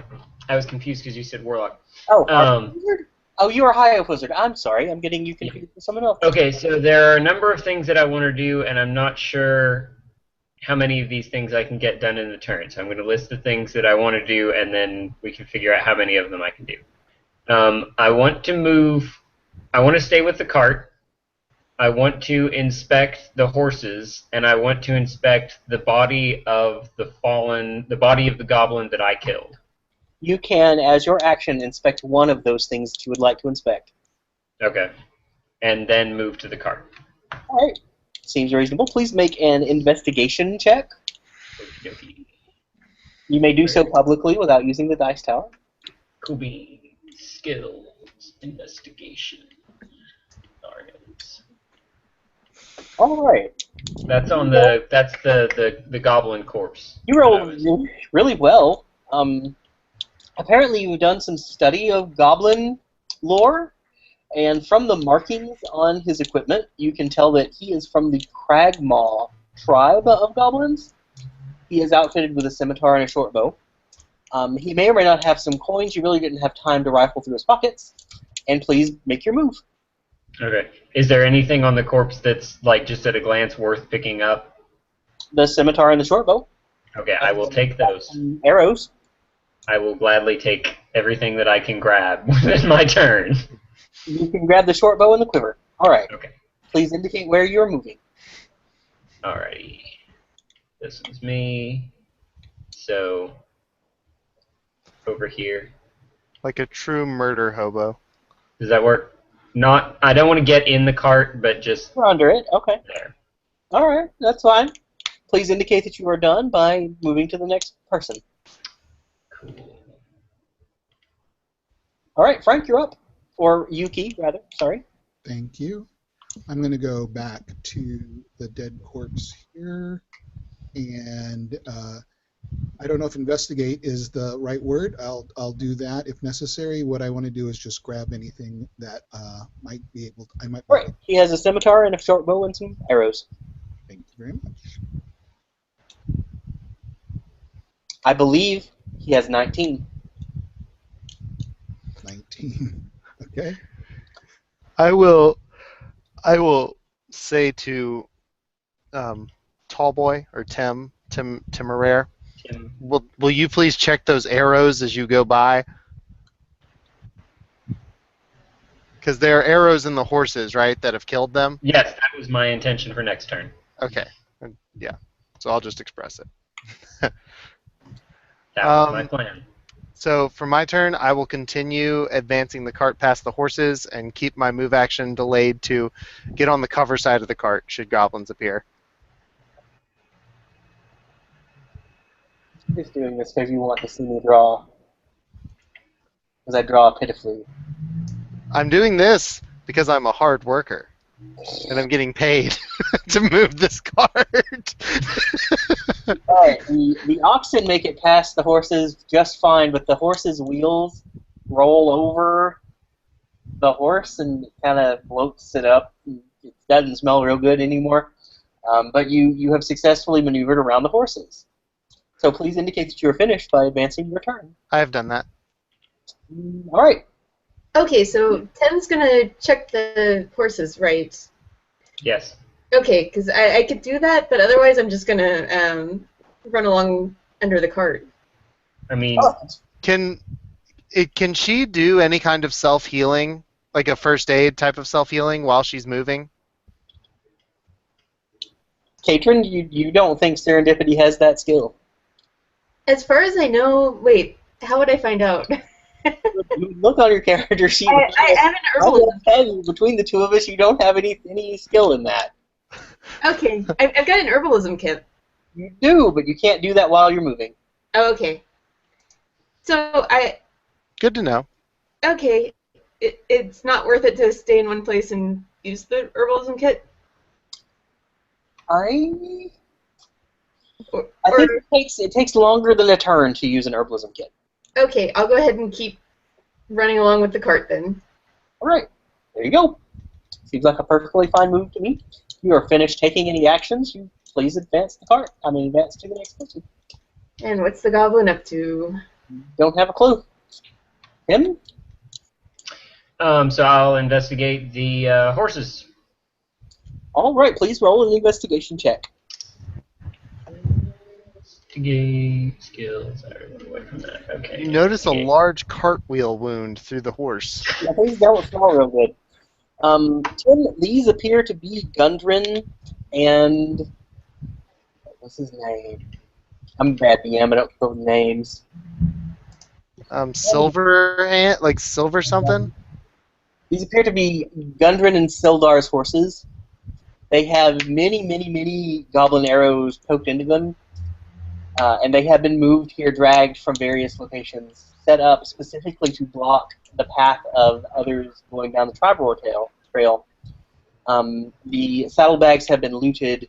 I was confused because you said warlock. Oh, Um, wizard? Oh, you are high elf wizard. I'm sorry. I'm getting you confused with someone else. Okay, so there are a number of things that I want to do, and I'm not sure how many of these things I can get done in the turn. So I'm going to list the things that I want to do, and then we can figure out how many of them I can do. I want to move. I want to stay with the cart. I want to inspect the horses, and I want to inspect the body of the goblin that I killed. You can, as your action, inspect one of those things that you would like to inspect. Okay. And then move to the cart. All right. Seems reasonable. Please make an investigation check. Okey-dokey. You may do so publicly without using the dice tower. Cool beans. Skills. Investigation. Targets. All right. That's on the goblin corpse. You rolled really well. Apparently, you've done some study of goblin lore, and from the markings on his equipment, you can tell that he is from the Cragmaw tribe of goblins. He is outfitted with a scimitar and a short bow. He may or may not have some coins. You really didn't have time to rifle through his pockets. And please make your move. Okay. Is there anything on the corpse that's, like, just at a glance worth picking up? The scimitar and the short bow. Okay, I will take those. Arrows. I will gladly take everything that I can grab within my turn. You can grab the short bow and the quiver. All right. Okay. Please indicate where you're moving. Alrighty. This is me. So, over here. Like a true murder hobo. Does that work? Not. I don't want to get in the cart, but just You're under it. Okay. there. All right. That's fine. Please indicate that you are done by moving to the next person. Cool. All right, Frank, you're up. Or Yuki, rather. Sorry. Thank you. I'm going to go back to the dead corpse here, and I don't know if investigate is the right word. I'll do that if necessary. What I want to do is just grab anything that might be able. I might. Right. He has a scimitar and a short bow and some arrows. Thank you very much. I believe he has 19. 19. Okay. I will say to Tallboy or Timeraire, Tim. will you please check those arrows as you go by? Because there are arrows in the horses, right, that have killed them? Yes, that was my intention for next turn. Okay. Yeah. So I'll just express it. That was my plan. So for my turn, I will continue advancing the cart past the horses and keep my move action delayed to get on the cover side of the cart should goblins appear. I'm just doing this because you want to see me draw. Because I draw pitifully. I'm doing this because I'm a hard worker. And I'm getting paid to move this cart. Alright, the oxen make it past the horses just fine, but the horse's wheels roll over the horse and kind of bloats it up. It doesn't smell real good anymore. But you have successfully maneuvered around the horses. So please indicate that you are finished by advancing your turn. I have done that. Alright. Okay, so Tim's gonna check the horses, right? Yes. Okay, because I could do that, but otherwise I'm just gonna run along under the cart. I mean, Can she do any kind of self-healing, like a first aid type of self-healing while she's moving? Katrin, you don't think Serendipity has that skill? As far as I know, wait, how would I find out? You look on your character sheet. I have an I will herbalism. tell you, between the two of us, you don't have any skill in that. Okay, I've got an herbalism kit. You do, but you can't do that while you're moving. Oh, okay. So Good to know. okay, it's not worth it to stay in one place and use the herbalism kit? I Or, think it takes longer than a turn to use an herbalism kit. okay, I'll go ahead and keep running along with the cart then. All right, there you go. Seems like a perfectly fine move to me. You are finished taking any actions. You please advance the cart. Advance to the next person. And what's the goblin up to? Don't have a clue. Him? so I'll investigate the horses. All right, please roll an investigation check. Investigate skills. I run away from that. Okay. You notice a investigate. large cartwheel wound through the horse. Yeah, things don't smell real good. Tim, these appear to be Gundren and what's his name? I'm a bad DM. I don't know the names. Silver ant, like silver something? These appear to be Gundren and Sildar's horses. They have many, many, many goblin arrows poked into them, and they have been moved here, dragged from various locations, set up specifically to block the path of others going down the Triborough trail. The saddlebags have been looted.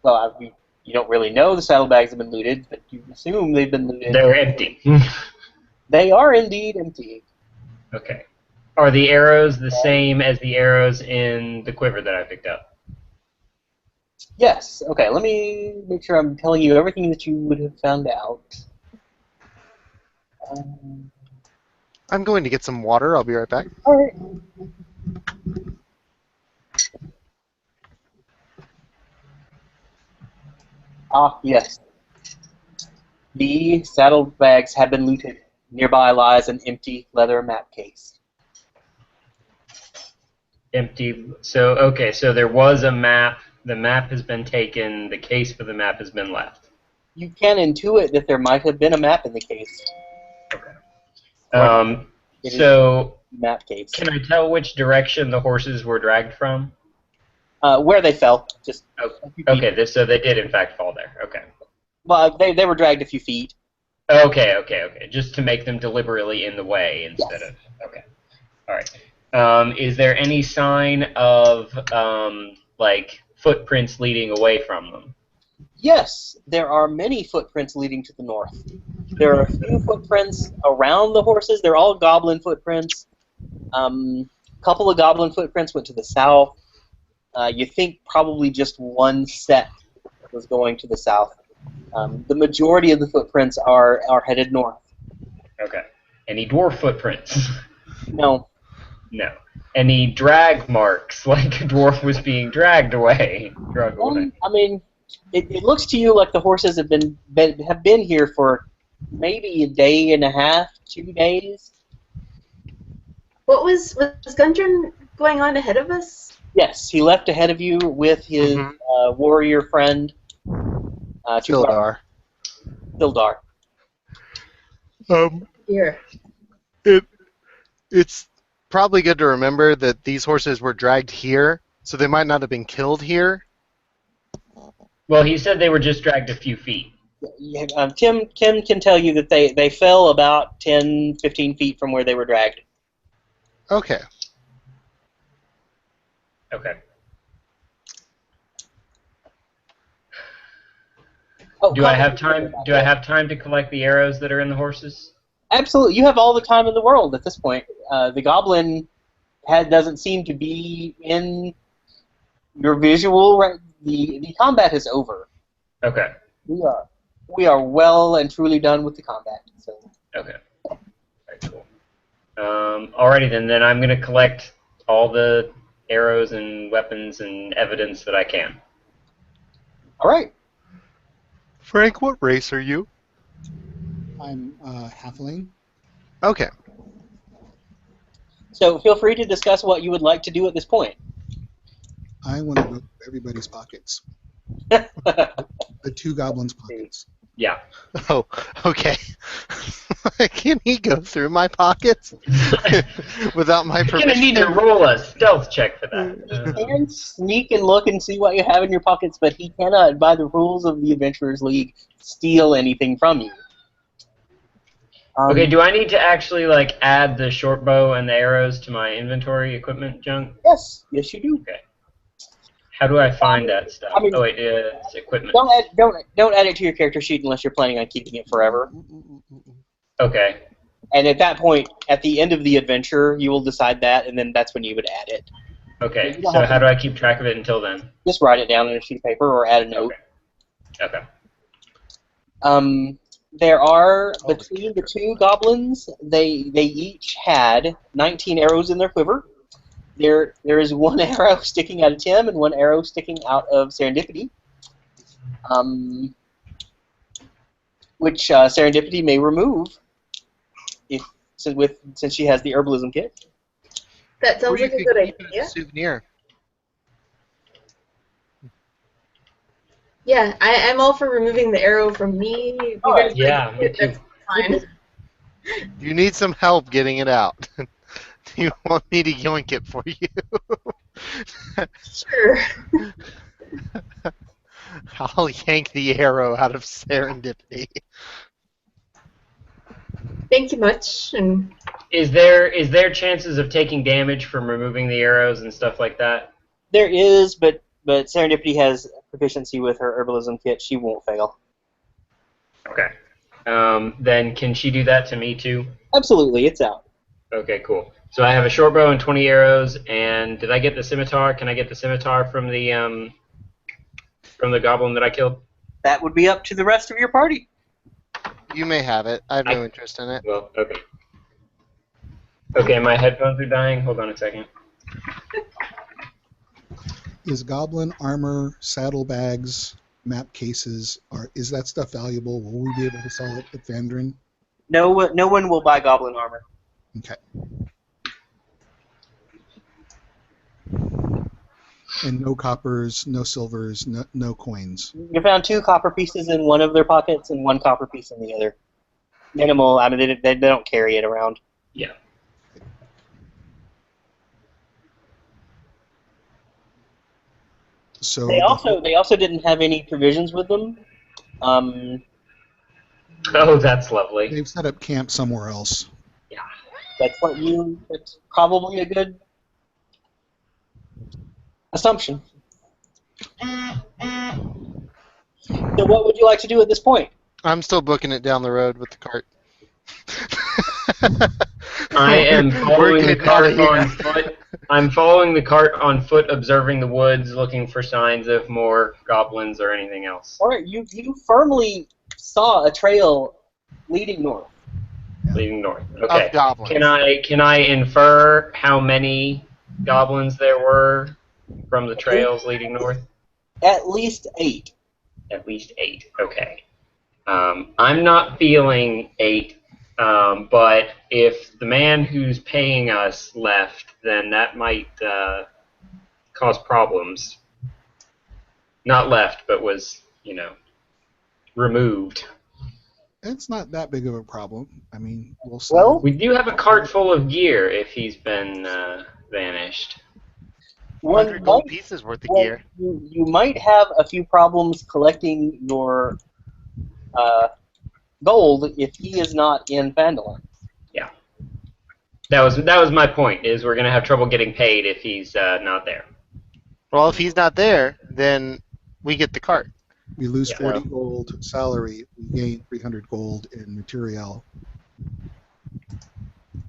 Well, you don't really know the saddlebags have been looted, but you assume they've been looted. They're empty. They are indeed empty. Okay. Are the arrows the same as the arrows in the quiver that I picked up? Yes. Okay, let me make sure I'm telling you everything that you would have found out. I'm going to get some water. I'll be right back. All right. Ah, yes. The saddlebags have been looted. Nearby lies an empty leather map case. Empty. So, okay, so there was a map. The map has been taken. The case for the map has been left. You can intuit that there might have been a map in the case. Okay. It is So, a map case. can I tell which direction the horses were dragged from? Where they fell. Just Oh, a few feet. okay, so they did in fact fall there. Okay. Well, they were dragged a few feet. Okay. Just to make them deliberately in the way instead Yes. of. Okay. All right. Is there any sign of like footprints leading away from them? Yes, there are many footprints leading to the north. There are a few footprints around the horses. They're all goblin footprints. A couple of goblin footprints went to the south. You think probably just one set was going to the south. The majority of the footprints are headed north. Okay. Any dwarf footprints? No. No. Any drag marks, like a dwarf was being dragged away? Drug away. It looks to you like the horses have been here for maybe a day and a half, 2 days. Was Gundren going on ahead of us? Yes, he left ahead of you with his warrior friend, Sildar. Sildar. Here. It's probably good to remember that these horses were dragged here, so they might not have been killed here. Well, he said they were just dragged a few feet. Tim can tell you that they fell about 10, 15 feet from where they were dragged. Okay. Okay. Oh, Do I have time? Do I have time to collect the arrows that are in the horses? Absolutely, you have all the time in the world at this point. The goblin doesn't seem to be in your visual. Right? The combat is over. Okay. We are well and truly done with the combat. So. Okay. Very cool. Alrighty then. Then I'm gonna collect all the arrows and weapons and evidence that I can. All right. Frank, what race are you? I'm halfling. Okay. So feel free to discuss what you would like to do at this point. I want to go through everybody's pockets. The two goblins' pockets. Yeah. Oh, okay. Can he go through my pockets without my You're permission? gonna need to roll a stealth check for that. He can sneak and look and see what you have in your pockets, but he cannot, by the rules of the Adventurers League, steal anything from you. Okay, do I need to actually like add the short bow and the arrows to my inventory equipment junk? Yes, yes, you do. Okay. How do I find that stuff? I mean- Oh wait, it's equipment. Don't add it to your character sheet unless you're planning on keeping it forever. Okay. And at that point, at the end of the adventure, you will decide that, and then that's when you would add it. Okay. So how do I keep track of it until then? Just write it down on a sheet of paper or add a note. Okay. Okay. There are, between the two goblins, they each had 19 arrows in their quiver. There is one arrow sticking out of Tim and one arrow sticking out of Serendipity. Which Serendipity may remove since she has the herbalism kit. That sounds Or you like a could good keep it as idea. a souvenir. Yeah, I'm all for removing the arrow from me. If you guys Yeah, like me it, too. that's fine. You need some help getting it out. Do you want me to yoink it for you? Sure. I'll yank the arrow out of Serendipity. Thank you much. And Is there chances of taking damage from removing the arrows and stuff like that? There is, but Serendipity has proficiency with her herbalism kit. She won't fail. Okay. Then can she do that to me too? Absolutely, it's out. Okay, cool. So I have a short bow and 20 arrows, and did I get the scimitar? Can I get the scimitar from the goblin that I killed? That would be up to the rest of your party. You may have it. I have no interest in it. Well, okay. Okay, my headphones are dying. Hold on a second. Is goblin armor, saddlebags, map cases, is that stuff valuable? Will we be able to sell it at Vandrin? No one will buy goblin armor. Okay. And no coppers, no silvers, no coins. You found 2 copper pieces in one of their pockets and 1 copper piece in the other. Minimal. I mean, they don't carry it around. Yeah. So They also didn't have any provisions with them. Oh, that's lovely. they've set up camp somewhere else. Yeah. That's probably a good assumption. So what would you like to do at this point? I'm still booking it down the road with the cart. I am We're following the getting out cart of here. on foot. I'm following the cart on foot, observing the woods, looking for signs of more goblins or anything else. All right, you firmly saw a trail leading north. Leading north. Okay. Of goblins. Can I infer how many goblins there were from the trails leading north? At least 8. At least 8. Okay. I'm not feeling 8, but if the man who's paying us left, then that might cause problems. Not left, but was, removed. It's not that big of a problem. I mean, we'll Well, sell. We do have a cart full of gear if he's been vanished. 100 one gold might, pieces worth of well, gear. you might have a few problems collecting your gold if he is not in Phandelver. Yeah, that was my point. Is we're gonna have trouble getting paid if he's not there. Well, if he's not there, then we get the cart. We lose Yeah. 40 gold salary. We gain 300 gold in material.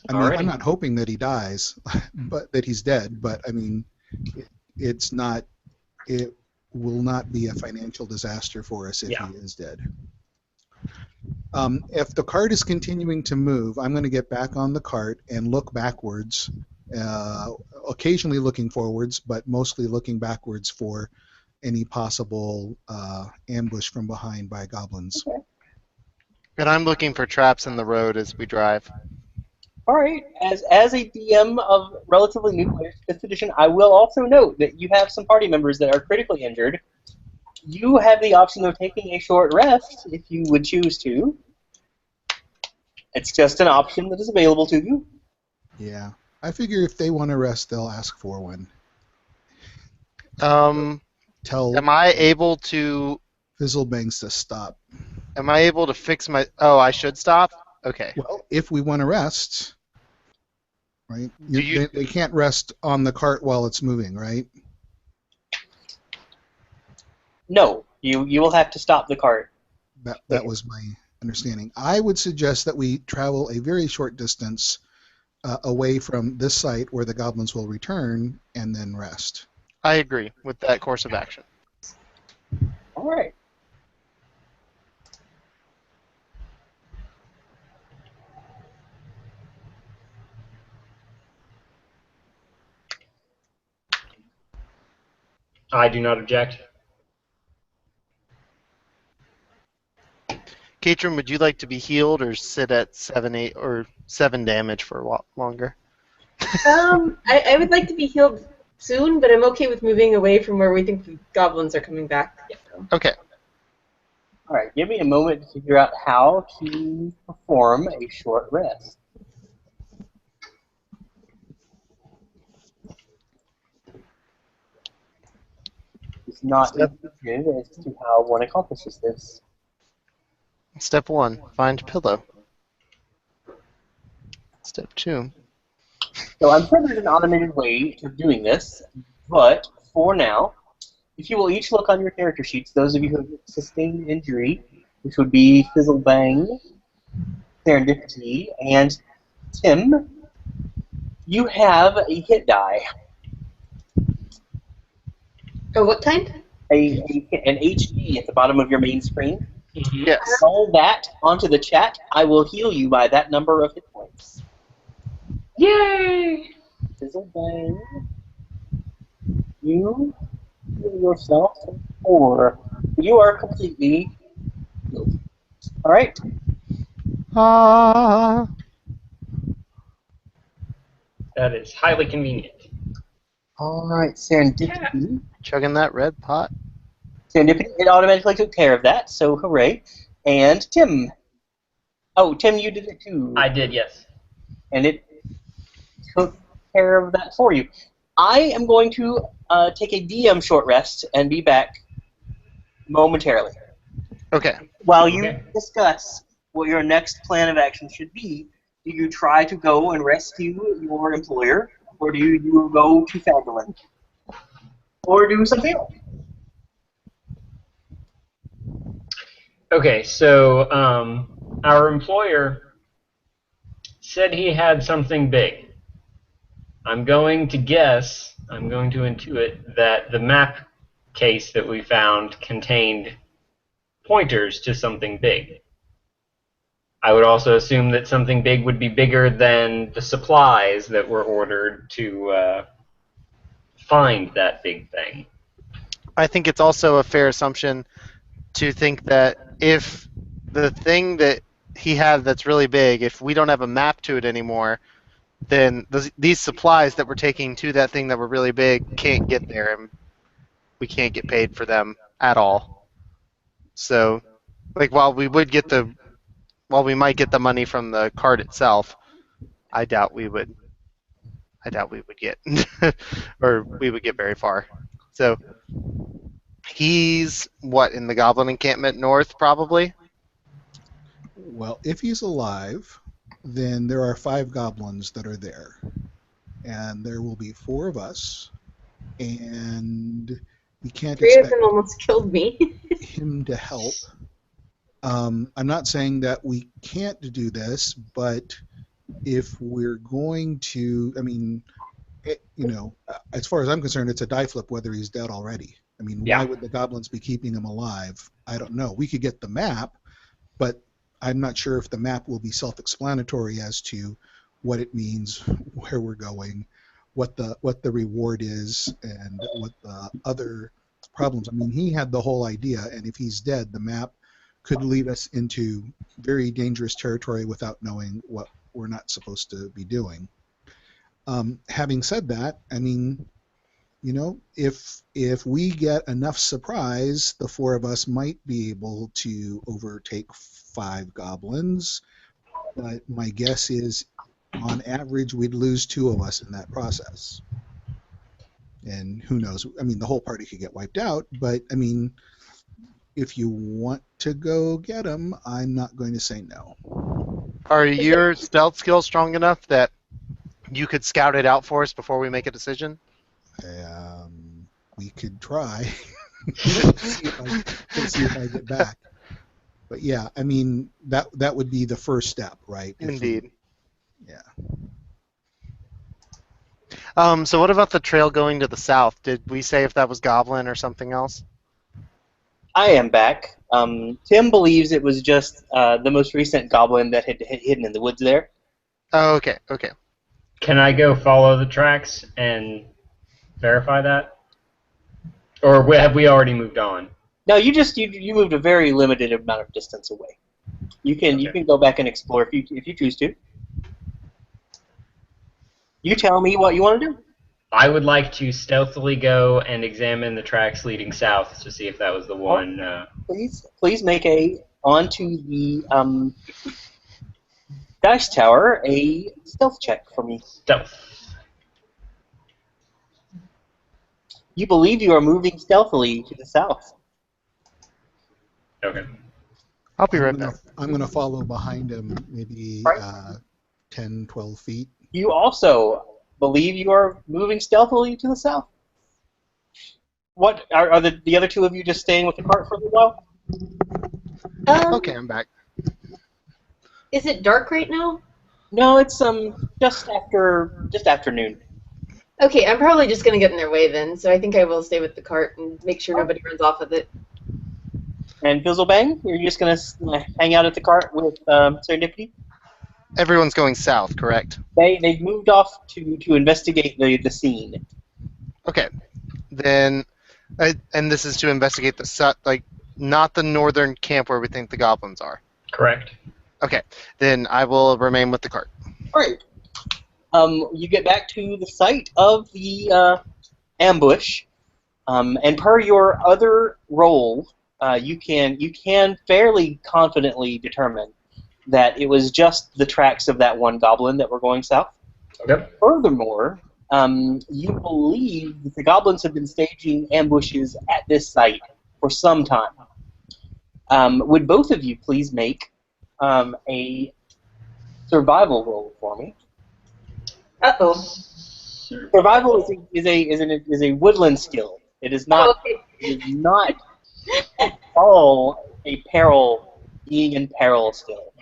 I mean, Alrighty. I'm not hoping that he dies, but that he's dead. But I mean, it's not. It will not be a financial disaster for us if Yeah. he is dead. If the cart is continuing to move, I'm going to get back on the cart and look backwards, occasionally looking forwards, but mostly looking backwards for any possible ambush from behind by goblins. And I'm looking for traps in the road as we drive. All right. As a DM of relatively new players to this edition, I will also note that you have some party members that are critically injured. You have the option of taking a short rest if you would choose to. It's just an option that is available to you. Yeah, I figure if they want to rest, they'll ask for one. Tell Am I able to Fizzlebangs to stop. fix my? Oh, I should stop. Okay. Well, if we want to rest, right? Do you- They can't rest on the cart while it's moving, right? No, you will have to stop the cart. That was my understanding. I would suggest that we travel a very short distance away from this site where the goblins will return and then rest. I agree with that course of action. All right. I do not object. Katrin, would you like to be healed or sit at 7, 8, or 7 damage for a while longer? I would like to be healed soon, but I'm okay with moving away from where we think the goblins are coming back. So. Okay. All right. Give me a moment to figure out how to perform a short rest. It's not intuitive as to how one accomplishes this. Step 1, find pillow. Step 2. So I'm sure there's an automated way of doing this, but for now, if you will each look on your character sheets, those of you who have sustained injury, which would be Fizzlebang, Serendipity, and Tim, you have a hit die. Oh, what kind? An HD at the bottom of your main screen. Yes. Roll that onto the chat. I will heal you by that number of hit points. Yay! Fizzlebang, you heal yourself to 4. You are completely healed. All right. Ah. That is highly convenient. All right, Serendipity. Chugging that red pot. Serendipity, it automatically took care of that, so hooray. And Tim. Oh, Tim, you did it too. I did, yes. And it took care of that for you. I am going to take a DM short rest and be back momentarily. Okay. While you Okay. discuss what your next plan of action should be, do you try to go and rescue your employer, or do you go to Phandelver? Or do something else? Okay, so our employer said he had something big. I'm going to intuit that the map case that we found contained pointers to something big. I would also assume that something big would be bigger than the supplies that were ordered to find that big thing. I think it's also a fair assumption to think that if the thing that he had that's really big, if we don't have a map to it anymore, then these supplies that we're taking to that thing that were really big can't get there, and we can't get paid for them at all. So, like, while we might get the money from the card itself, I doubt we would. I doubt we would get, or we would get very far. So he's what, in the Goblin encampment north, probably. Well, if he's alive, then there are 5 goblins that are there, and there will be 4 of us, and we can't 3 of expect them almost killed me. him to help. I'm not saying that we can't do this, but if we're going to, I mean, as far as I'm concerned, it's a die flip whether he's dead already. I mean, Yeah. why would the goblins be keeping him alive? I don't know. We could get the map, but I'm not sure if the map will be self-explanatory as to what it means, where we're going, what the reward is, and what the other problems. I mean, he had the whole idea, and if he's dead, the map could lead us into very dangerous territory without knowing what we're not supposed to be doing. Having said that, I mean, if we get enough surprise, the 4 of us might be able to overtake 5 goblins. But my guess is, on average, we'd lose 2 of us in that process. And who knows? I mean, the whole party could get wiped out. But I mean, if you want to go get them, I'm not going to say no. Are your stealth skills strong enough that you could scout it out for us before we make a decision? We could try. see if I get back. But yeah, I mean, that would be the first step, right? Indeed. Yeah. So what about the trail going to the south? Did we say if that was Goblin or something else? I am back. Tim believes it was just the most recent goblin that had hidden in the woods there. Oh, okay, okay. Can I go follow the tracks and verify that? Or have we already moved on? No, you moved a very limited amount of distance away. You can go back and explore if you choose to. You tell me what you want to do. I would like to stealthily go and examine the tracks leading south to see if that was the one. Please make onto the dice tower a stealth check for me. Stealth. You believe you are moving stealthily to the south. Okay. I'll be right back. I'm going to follow behind him, maybe 10, 12 feet. You also believe you are moving stealthily to the south. What are the other 2 of you just staying with the cart for a little while? Okay, I'm back. Is it dark right now? No, it's just after noon. Okay, I'm probably just gonna get in their way then, so I think I will stay with the cart and make sure nobody runs off with it. And Fizzlebang, you're just gonna hang out at the cart with Serendipity? Everyone's going south, correct? They've moved off to investigate the scene. Okay. Then, and this is to investigate not the northern camp where we think the goblins are. Correct. Okay. Then I will remain with the cart. All right. You get back to the site of the ambush, and per your other roll, you can fairly confidently determine that it was just the tracks of that one goblin that were going south. Okay. Furthermore, you believe that the goblins have been staging ambushes at this site for some time. Would both of you please make a survival roll for me? Uh-oh. Survival is a woodland skill. It is not. Oh, okay. It is not at all a being in peril skill.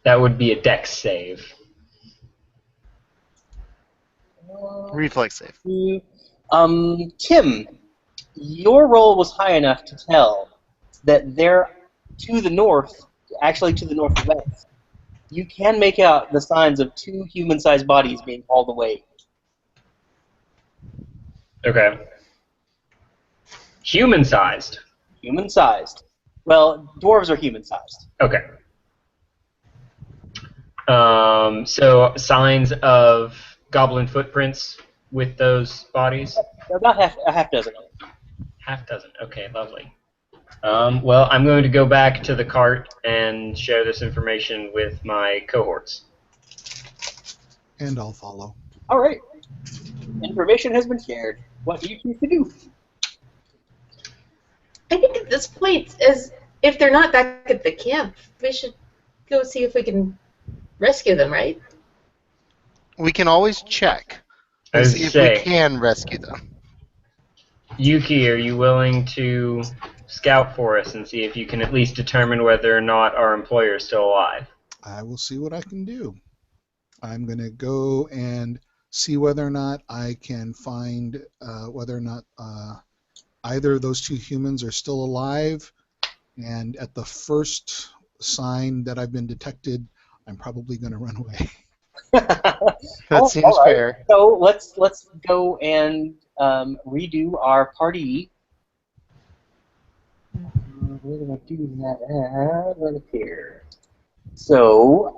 That would be a dex save. Reflex save. Tim, your roll was high enough to tell that there, to the north, actually to the northwest, you can make out the signs of 2 human-sized bodies being hauled away. Okay. Human-sized. Human-sized. Well, dwarves are human-sized. Okay. So signs of goblin footprints with those bodies? About a half dozen of them. Half dozen. Okay, lovely. Well, I'm going to go back to the cart and share this information with my cohorts. And I'll follow. All right. Information has been shared. What do you choose to do? I think at this point, as if they're not back at the camp, we should go see if we can rescue them, right? We can always check I and was see if we say, can rescue them. Yuki, are you willing to scout for us and see if you can at least determine whether or not our employer is still alive? I will see what I can do. I'm going to go and see whether or not I can find whether or not either of those two humans are still alive. And at the first sign that I've been detected, I'm probably going to run away. That seems all right. fair. So let's go and redo our party. We're gonna do that right up here. So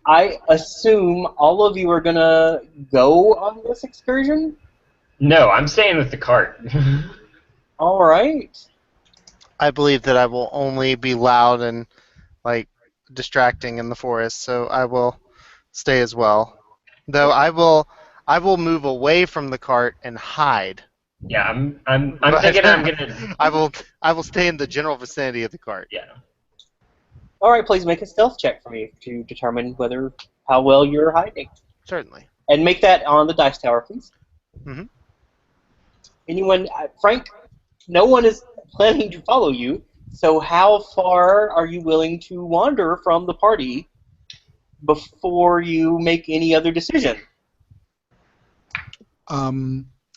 I assume all of you are gonna go on this excursion. No, I'm staying with the cart. All right. I believe that I will only be loud and like distracting in the forest, so I will stay as well. Though I will move away from the cart and hide. Yeah, I'm But thinking I'm gonna. I will stay in the general vicinity of the cart. Yeah. All right. Please make a stealth check for me to determine how well you're hiding, Certainly. and make that on the dice tower, please. Mhm. Anyone, Frank? No one is planning to follow you. So how far are you willing to wander from the party before you make any other decision?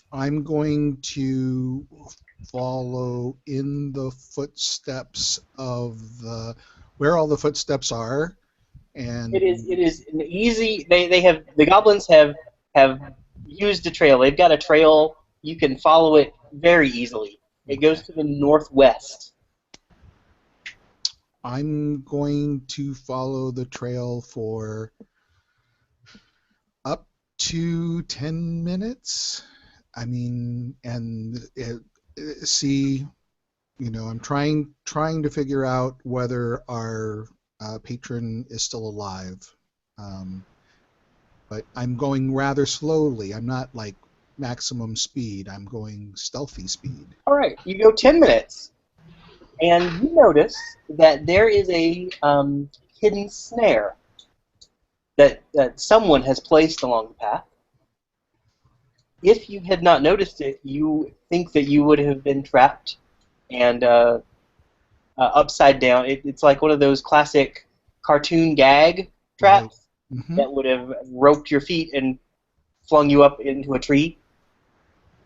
I'm going to follow in the footsteps of where all the footsteps are, and It is an easy. The goblins have used a trail. They've got a trail. You can follow it very easily. It goes to the northwest. I'm going to follow the trail for up to 10 minutes. I mean, and see, I'm trying to figure out whether our patron is still alive. But I'm going rather slowly. I'm not like maximum speed. I'm going stealthy speed. All right, you go 10 minutes, and you notice that there is a hidden snare that someone has placed along the path. If you had not noticed it, you think that you would have been trapped and upside down. It's like one of those classic cartoon gag traps that would have roped your feet and flung you up into a tree.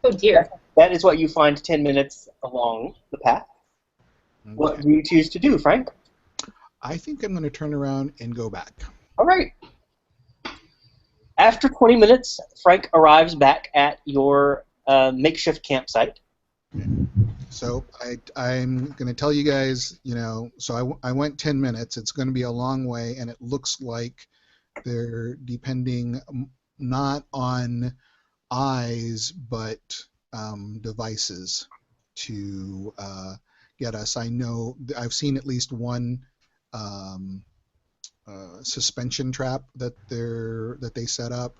Oh dear. That is what you find 10 minutes along the path. Okay. What do you choose to do, Frank? I think I'm going to turn around and go back. All right. After 20 minutes, Frank arrives back at your makeshift campsite. So I'm going to tell you guys, so I went 10 minutes. It's going to be a long way, and it looks like they're depending not on eyes but devices to get us. I know I've seen at least one suspension trap that they set up,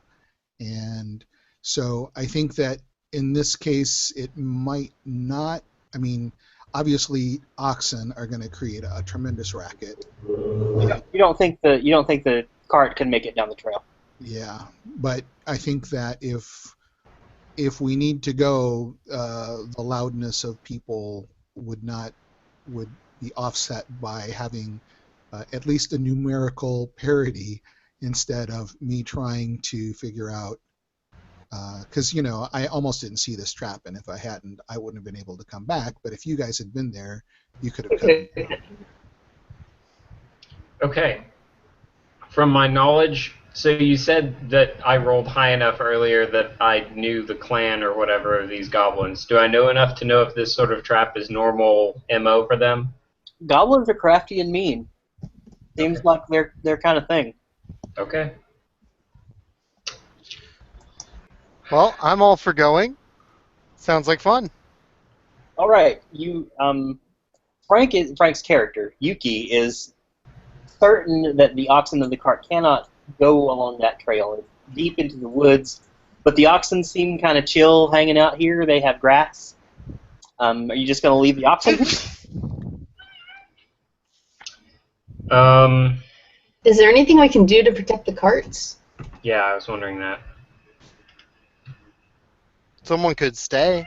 and so I think that in this case it might not. I mean, obviously oxen are going to create a tremendous racket. You don't think the cart can make it down the trail? Yeah, but I think that if we need to go, the loudness of people would be offset by having at least a numerical parity instead of me trying to figure out, because I almost didn't see this trap, and if I hadn't, I wouldn't have been able to come back. But if you guys had been there, you could have come. Okay. From my knowledge So you said that I rolled high enough earlier that I knew the clan or whatever of these goblins. Do I know enough to know if this sort of trap is normal MO for them? Goblins are crafty and mean. Seems Okay. like their kind of thing. Okay. Well, I'm all for going. Sounds like fun. All right, Frank's character Yuki is certain that the oxen of the cart cannot go along that trail. It's deep into the woods, but the oxen seem kind of chill hanging out here. They have grass. Are you just going to leave the oxen here? Is there anything we can do to protect the carts? Yeah, I was wondering that. Someone could stay.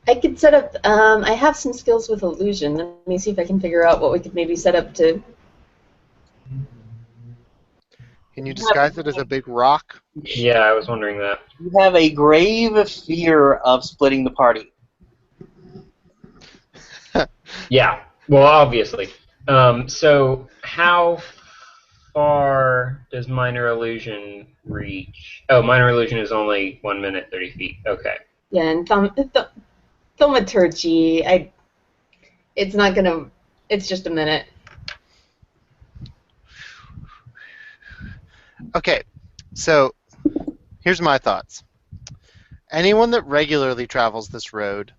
I could set up. I have some skills with illusion. Let me see if I can figure out what we could maybe set up to. Can you disguise it as a big rock? Yeah, I was wondering that. You have a grave fear of splitting the party. Yeah, well, obviously. So how far does minor illusion reach? Oh, minor illusion is only 1 minute 30 feet. Okay. Yeah, and thaumaturgy. It's not gonna. It's just a minute. Okay, so here's my thoughts. Anyone that regularly travels this road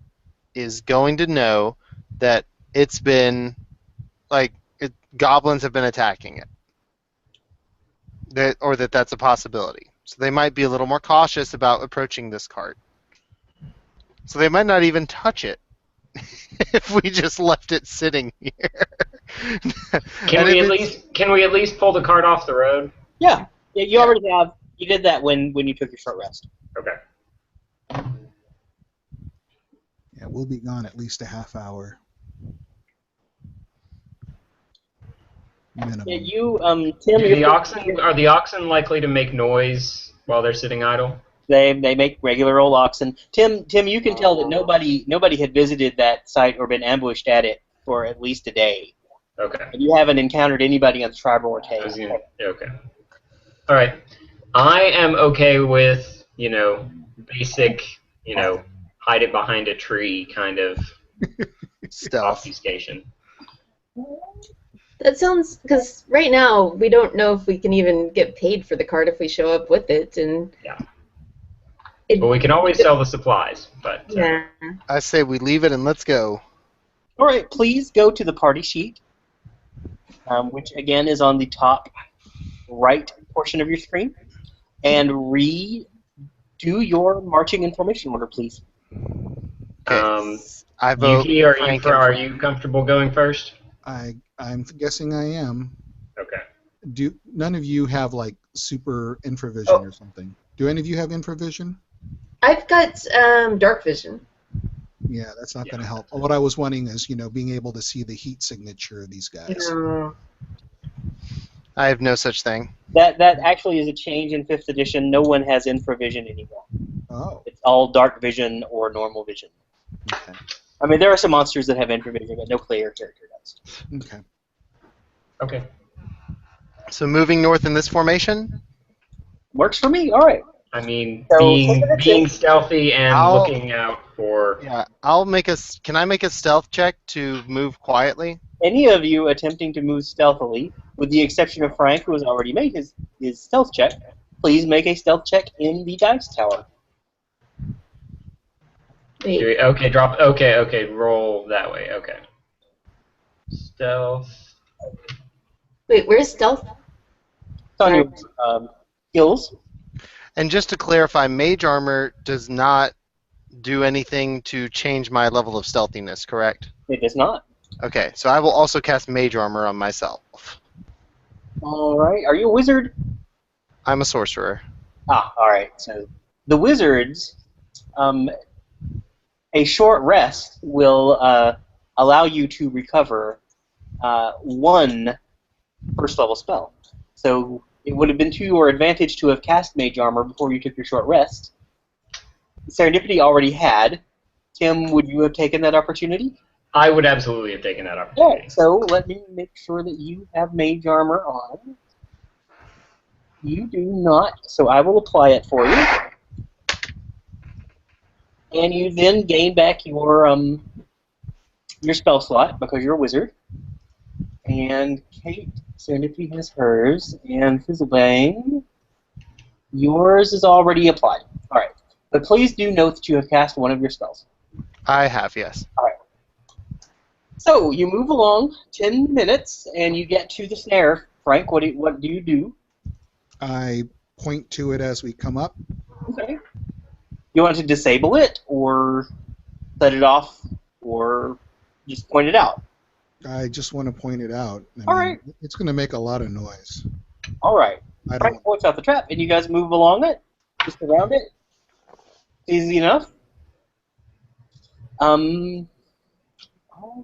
is going to know that it's been, goblins have been attacking it. Or that's a possibility. So they might be a little more cautious about approaching this cart. So they might not even touch it if we just left it sitting here. Can we at least pull the cart off the road? Yeah, you already have. You did that when you took your short rest. Okay. Yeah, we'll be gone at least a half hour. Minimum. Yeah, Tim. Are the oxen likely to make noise while they're sitting idle? They make regular old oxen. Tim, you can tell that nobody had visited that site or been ambushed at it for at least a day. Okay. And you haven't encountered anybody on the tribal or tale. Okay. All right. I am okay with, basic, hide it behind a tree kind of Stealth. obfuscation. That sounds, because right now we don't know if we can even get paid for the cart if we show up with it, and Yeah. Well, we can always sell the supplies, but yeah. I say we leave it and let's go. All right, please go to the party sheet, which again is on the top right portion of your screen, and redo your marching and formation order, please. Okay. I vote Yuki, are Frank you comfortable going first? I'm guessing I am. Okay. Do none of you have like super infravision or something? Do any of you have infravision? I've got dark vision. Yeah, that's not going to help. What I was wanting is, being able to see the heat signature of these guys. No. I have no such thing. That actually is a change in 5th edition. No one has infravision anymore. Oh, It's all dark vision or normal vision. okay. I mean, there are some monsters that have infravision, but no player character does. Okay. Okay. So moving north in this formation? Works for me. All right. I mean, So, being stealthy and looking out for. Yeah, can I make a stealth check to move quietly? Any of you attempting to move stealthily, with the exception of Frank, who has already made his stealth check, please make a stealth check in the dice tower. Wait. Okay, drop. Okay, roll that way. Okay. Stealth. Wait, where's stealth? It's on your skills. And just to clarify, mage armor does not do anything to change my level of stealthiness, correct? It does not. Okay, so I will also cast mage armor on myself. All right. Are you a wizard? I'm a sorcerer. Ah, all right. So the wizards, a short rest will allow you to recover one first level spell. So it would have been to your advantage to have cast mage armor before you took your short rest. Serendipity already had. Tim, would you have taken that opportunity? I would absolutely have taken that Yeah, opportunity. so let me make sure that you have mage armor on. You do not, so I will apply it for you. And you then gain back your spell slot because you're a wizard. And Kate Serendipity has hers, and Fizzlebang, yours is already applied. All right, but please do note that you have cast one of your spells. I have, yes. All right. So you move along 10 minutes, and you get to the snare. Frank, what do you do? I point to it as we come up. Okay. You want to disable it, or set it off, or just point it out? I just want to point it out. All right. It's going to make a lot of noise. All right. I Frank don't. points out the trap, and you guys move along it, just around it. Easy enough. All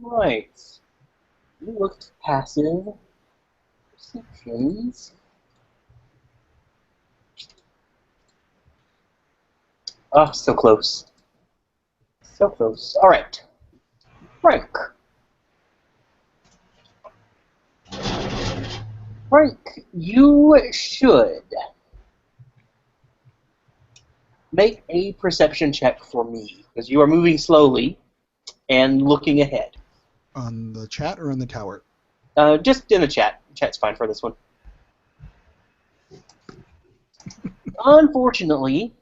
right. You looked passive. Perceptions. Oh, so close. So close. All right. Frank. Frank, you should make a perception check for me, because you are moving slowly and looking ahead. On the chat or on the tower? Just in the chat. Chat's fine for this one. Unfortunately,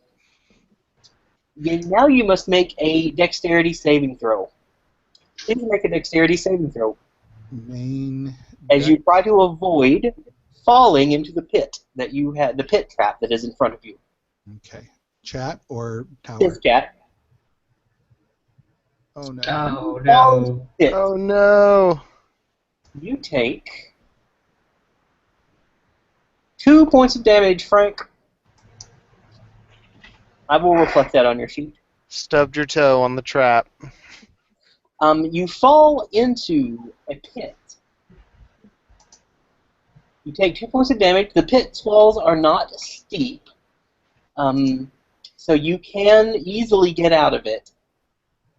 now you must make a dexterity saving throw. Please make a dexterity saving throw Main. as you try to avoid falling into the pit that you had, the pit trap that is in front of you. Okay. Chat or tower? This chat. Oh no. Oh no. Pit. Oh no! You take 2 points of damage, Frank. I will reflect that on your sheet. Stubbed your toe on the trap. You fall into a pit. You take 2 points of damage. The pit walls are not steep, so you can easily get out of it.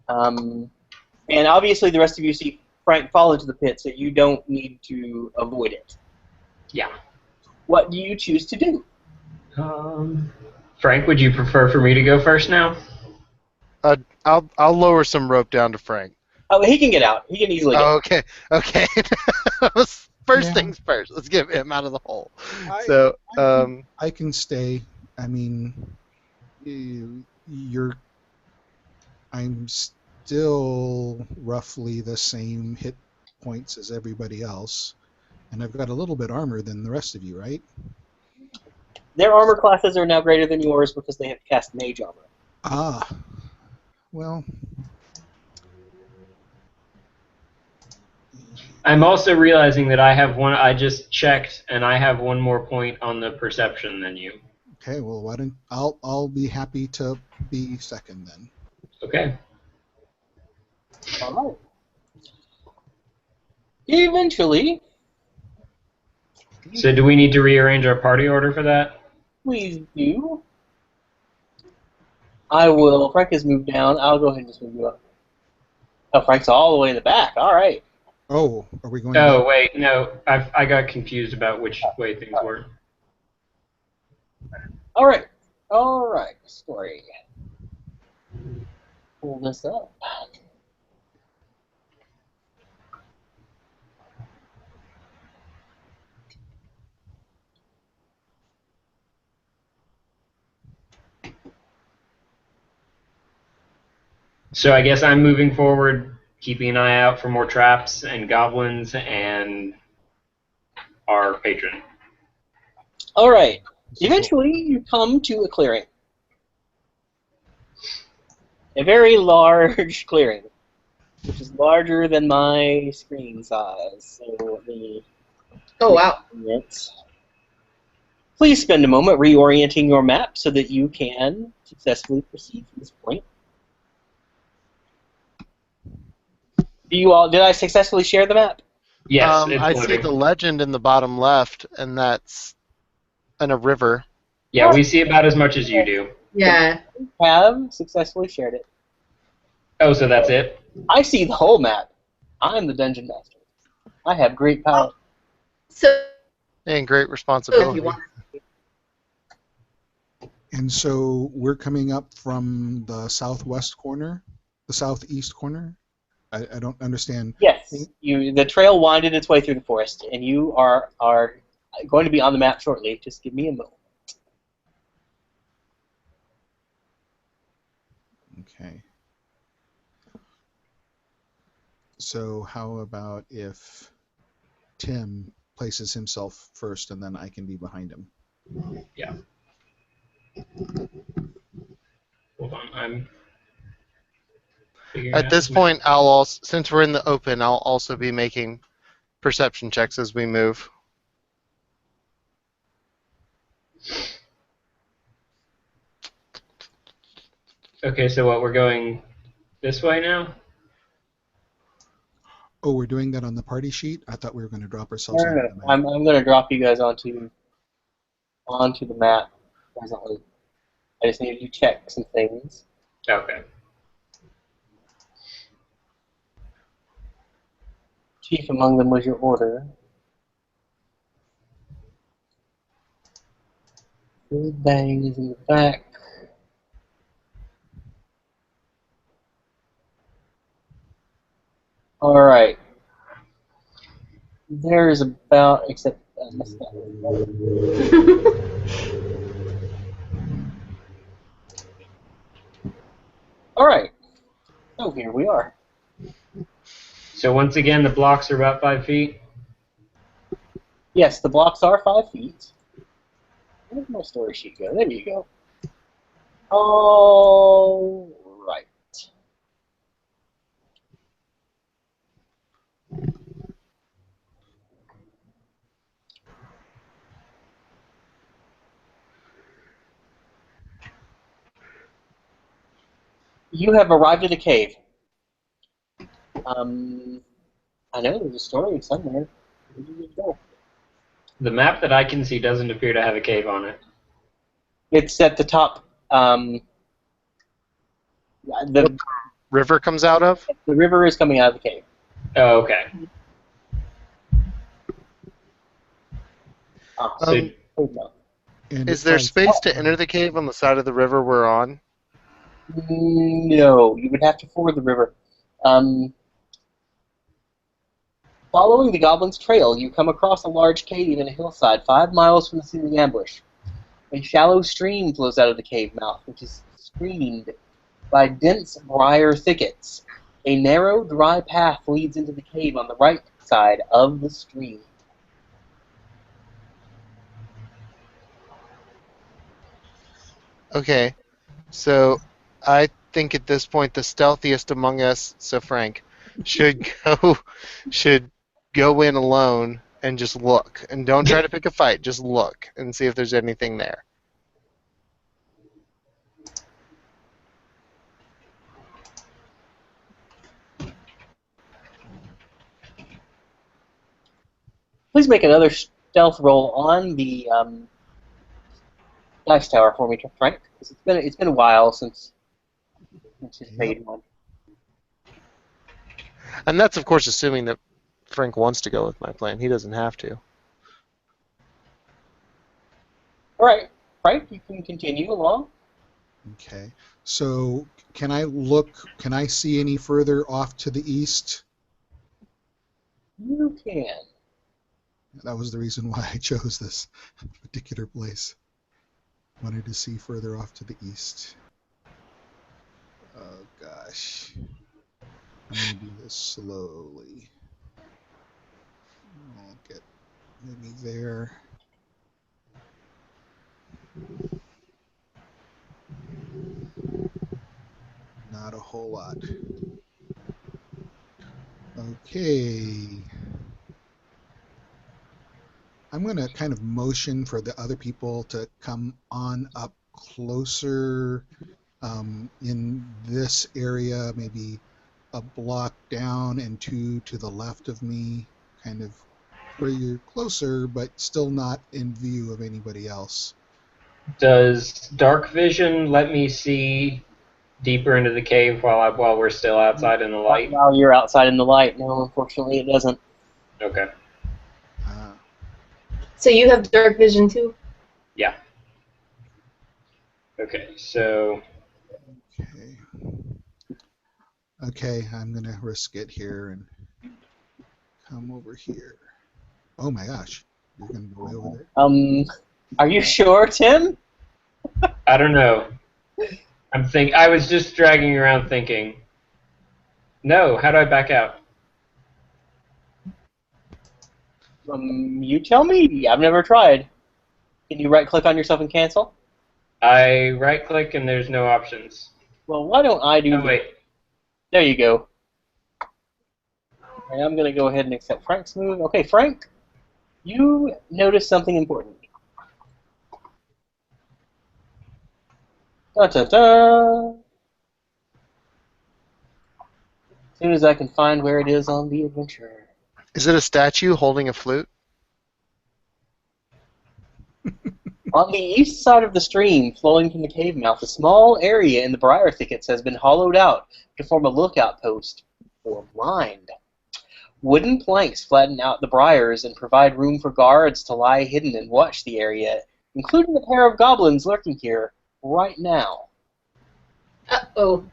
And obviously the rest of you see Frank fall into the pit, so you don't need to avoid it. Yeah. What do you choose to do? Frank, would you prefer for me to go first now? I'll lower some rope down to Frank. Oh, he can get out. He can easily get out. Oh, okay, okay. First Yeah. things first. Let's get him out of the hole. I- So, I can stay. I mean, you're. I'm still roughly the same hit points as everybody else, and I've got a little bit armor than the rest of you, right? Their armor classes are now greater than yours because they have cast mage armor. Ah. Well. I'm also realizing that I have one. I just checked, and I have one more point on the perception than you. Okay. Well, why don't I'll be happy to be second then. Okay. All right. Eventually, So do we need to rearrange our party order for that? please do. I will. Frank has moved down. I'll go ahead and just move you up. Oh, Frank's all the way in the back. All right. Oh, are we going? Oh back? wait, no. I got confused about which way things were. All right. All right. Story. Pull this up. So I guess I'm moving forward, keeping an eye out for more traps and goblins and our patron. All right. Eventually, you come to a clearing. A very large clearing, which is larger than my screen size. So let me. Oh, wow. Please spend a moment reorienting your map so that you can successfully proceed from this point. Did I successfully share the map? Yes, it's I see loading. the legend in the bottom left, and that's in a river. Yeah, we see about as much as you do. Yeah. Have successfully shared it. Oh, so that's it? I see the whole map. I'm the dungeon master. I have great power. So And great if responsibility. you want, And so we're coming up from the southwest corner, the southeast corner. I don't understand. Yes, the trail winded its way through the forest, and you are going to be on the map shortly. Just give me a moment. Okay. So how about if Tim places himself first, and then I can be behind him? Yeah. Hold on, I'm figuring At out. this point, I'll also, since we're in the open, I'll also be making perception checks as we move. Okay, so what, we're going this way now? Oh, we're doing that on the party sheet? I thought we were going to drop No, ourselves no, onto no. the map. I'm going to drop you guys onto the map presently. I just need to check some things. Okay. Chief among them was your order. Food bang is in the back. All right. There's about, except I missed that one. All right. So here we are. So once again, the blocks are about 5 feet. Yes, the blocks are 5 feet. Where did my story sheet go? There you go. All right. You have arrived at a cave. I know there's a story somewhere. Where did it go? The map that I can see doesn't appear to have a cave on it. It's at the top. The River comes out of? river is coming out of the cave. Oh, okay. So, No. And Is it there flies- space to enter the cave on the side of the river we're on? No, you would have to ford the river. Following the goblin's trail, you come across a large cave in a hillside 5 miles from the scene of the ambush. A shallow stream flows out of the cave mouth, which is screened by dense briar thickets. A narrow, dry path leads into the cave on the right side of the stream. Okay, so I think at this point the stealthiest among us, so Frank, should go in alone and just look, and don't try to pick a fight. Just look and see if there's anything there. Please make another stealth roll on the dice tower for me, Frank. 'Cause it's been a while since his paid one. And that's of course assuming that Frank wants to go with my plan. He doesn't have to. All right, Frank, you can continue along. Okay. So can I look? Can I see any further off to the east? You can. That was the reason why I chose this particular place. Wanted to see further off to the east. Oh gosh. I'm going to do this slowly. I'll get maybe there. Not a whole lot. Okay. I'm going to kind of motion for the other people to come on up closer in this area, maybe a block down and 2 to the left of me, kind of where you're closer, but still not in view of anybody else. does dark vision let me see deeper into the cave while we're still outside in the light? While you're outside in the light, no, unfortunately it doesn't. Okay. So you have dark vision too? Yeah. Okay, so Okay. Okay, I'm gonna risk it here and come over here. Oh my gosh, you're gonna go way over there. Are you sure, Tim? I don't know. I was just dragging around thinking. No, how do I back out? You tell me. I've never tried. Can you right-click on yourself and cancel? I right click and there's no options. Well, why don't I do Oh this? wait. There you go. And I'm going to go ahead and accept Frank's move. Okay, Frank, you notice something important. Da-da-da! As soon as I can find where it is on the adventure. Is it a statue holding a flute? On the east side of the stream, flowing from the cave mouth, a small area in the briar thickets has been hollowed out to form a lookout post or blind. Wooden planks flatten out the briars and provide room for guards to lie hidden and watch the area, including a pair of goblins lurking here right now. Uh-oh.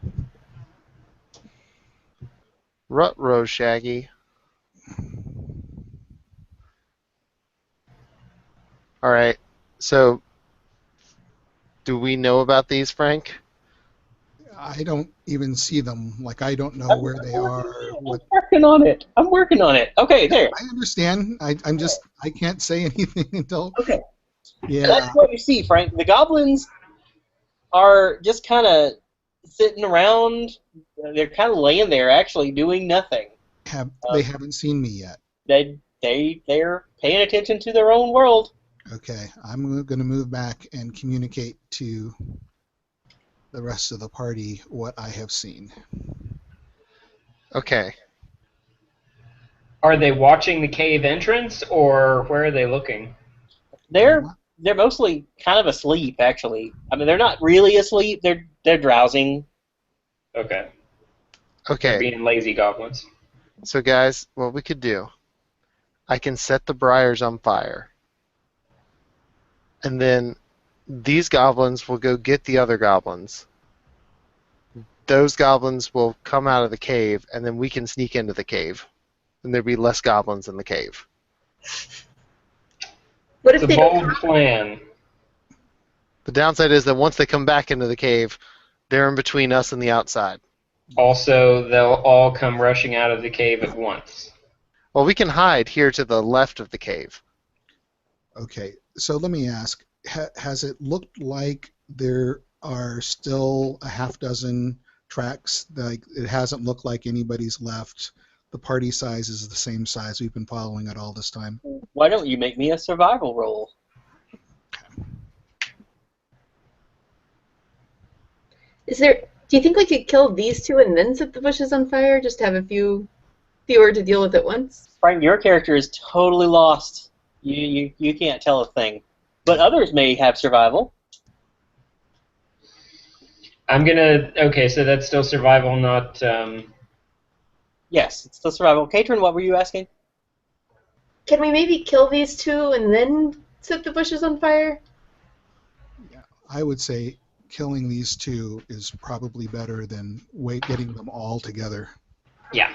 Ruh-roh, Shaggy. Alright, so do we know about these, Frank? I don't even see them. Like I don't know where they are. What? I'm working on it. I'm working on it. Okay, there. I understand. I can't say anything until. Okay. Yeah. That's what you see, Frank. The goblins are just kind of sitting around. They're kind of laying there, actually doing nothing. They haven't seen me yet. They're paying attention to their own world. Okay, I'm going to move back and communicate to the rest of the party what I have seen. Okay. Are they watching the cave entrance or where are they looking? They're mostly kind of asleep, actually. I mean, they're not really asleep. They're drowsing. Okay. They're Okay. being lazy goblins. So guys, what we could do, I can set the briars on fire. And then these goblins will go get the other goblins. Those goblins will come out of the cave, and then we can sneak into the cave. And there'll be less goblins in the cave. What It's if a they bold don't? plan. The downside is that once they come back into the cave, they're in between us and the outside. Also, they'll all come rushing out of the cave at once. Well, we can hide here to the left of the cave. Okay, so let me ask: has it looked like there are still a half dozen tracks? Like it hasn't looked like anybody's left. The party size is the same size. We've been following it all this time. Why don't you make me a survival roll? Do you think we could kill these two and then set the bushes on fire? Just have a fewer to deal with at once? Frank, your character is totally lost. You can't tell a thing. But others may have survival. Okay, so that's still survival, not, Yes, it's still survival. Katrin, what were you asking? Can we maybe kill these two and then set the bushes on fire? Yeah, I would say killing these two is probably better than getting them all together. yeah.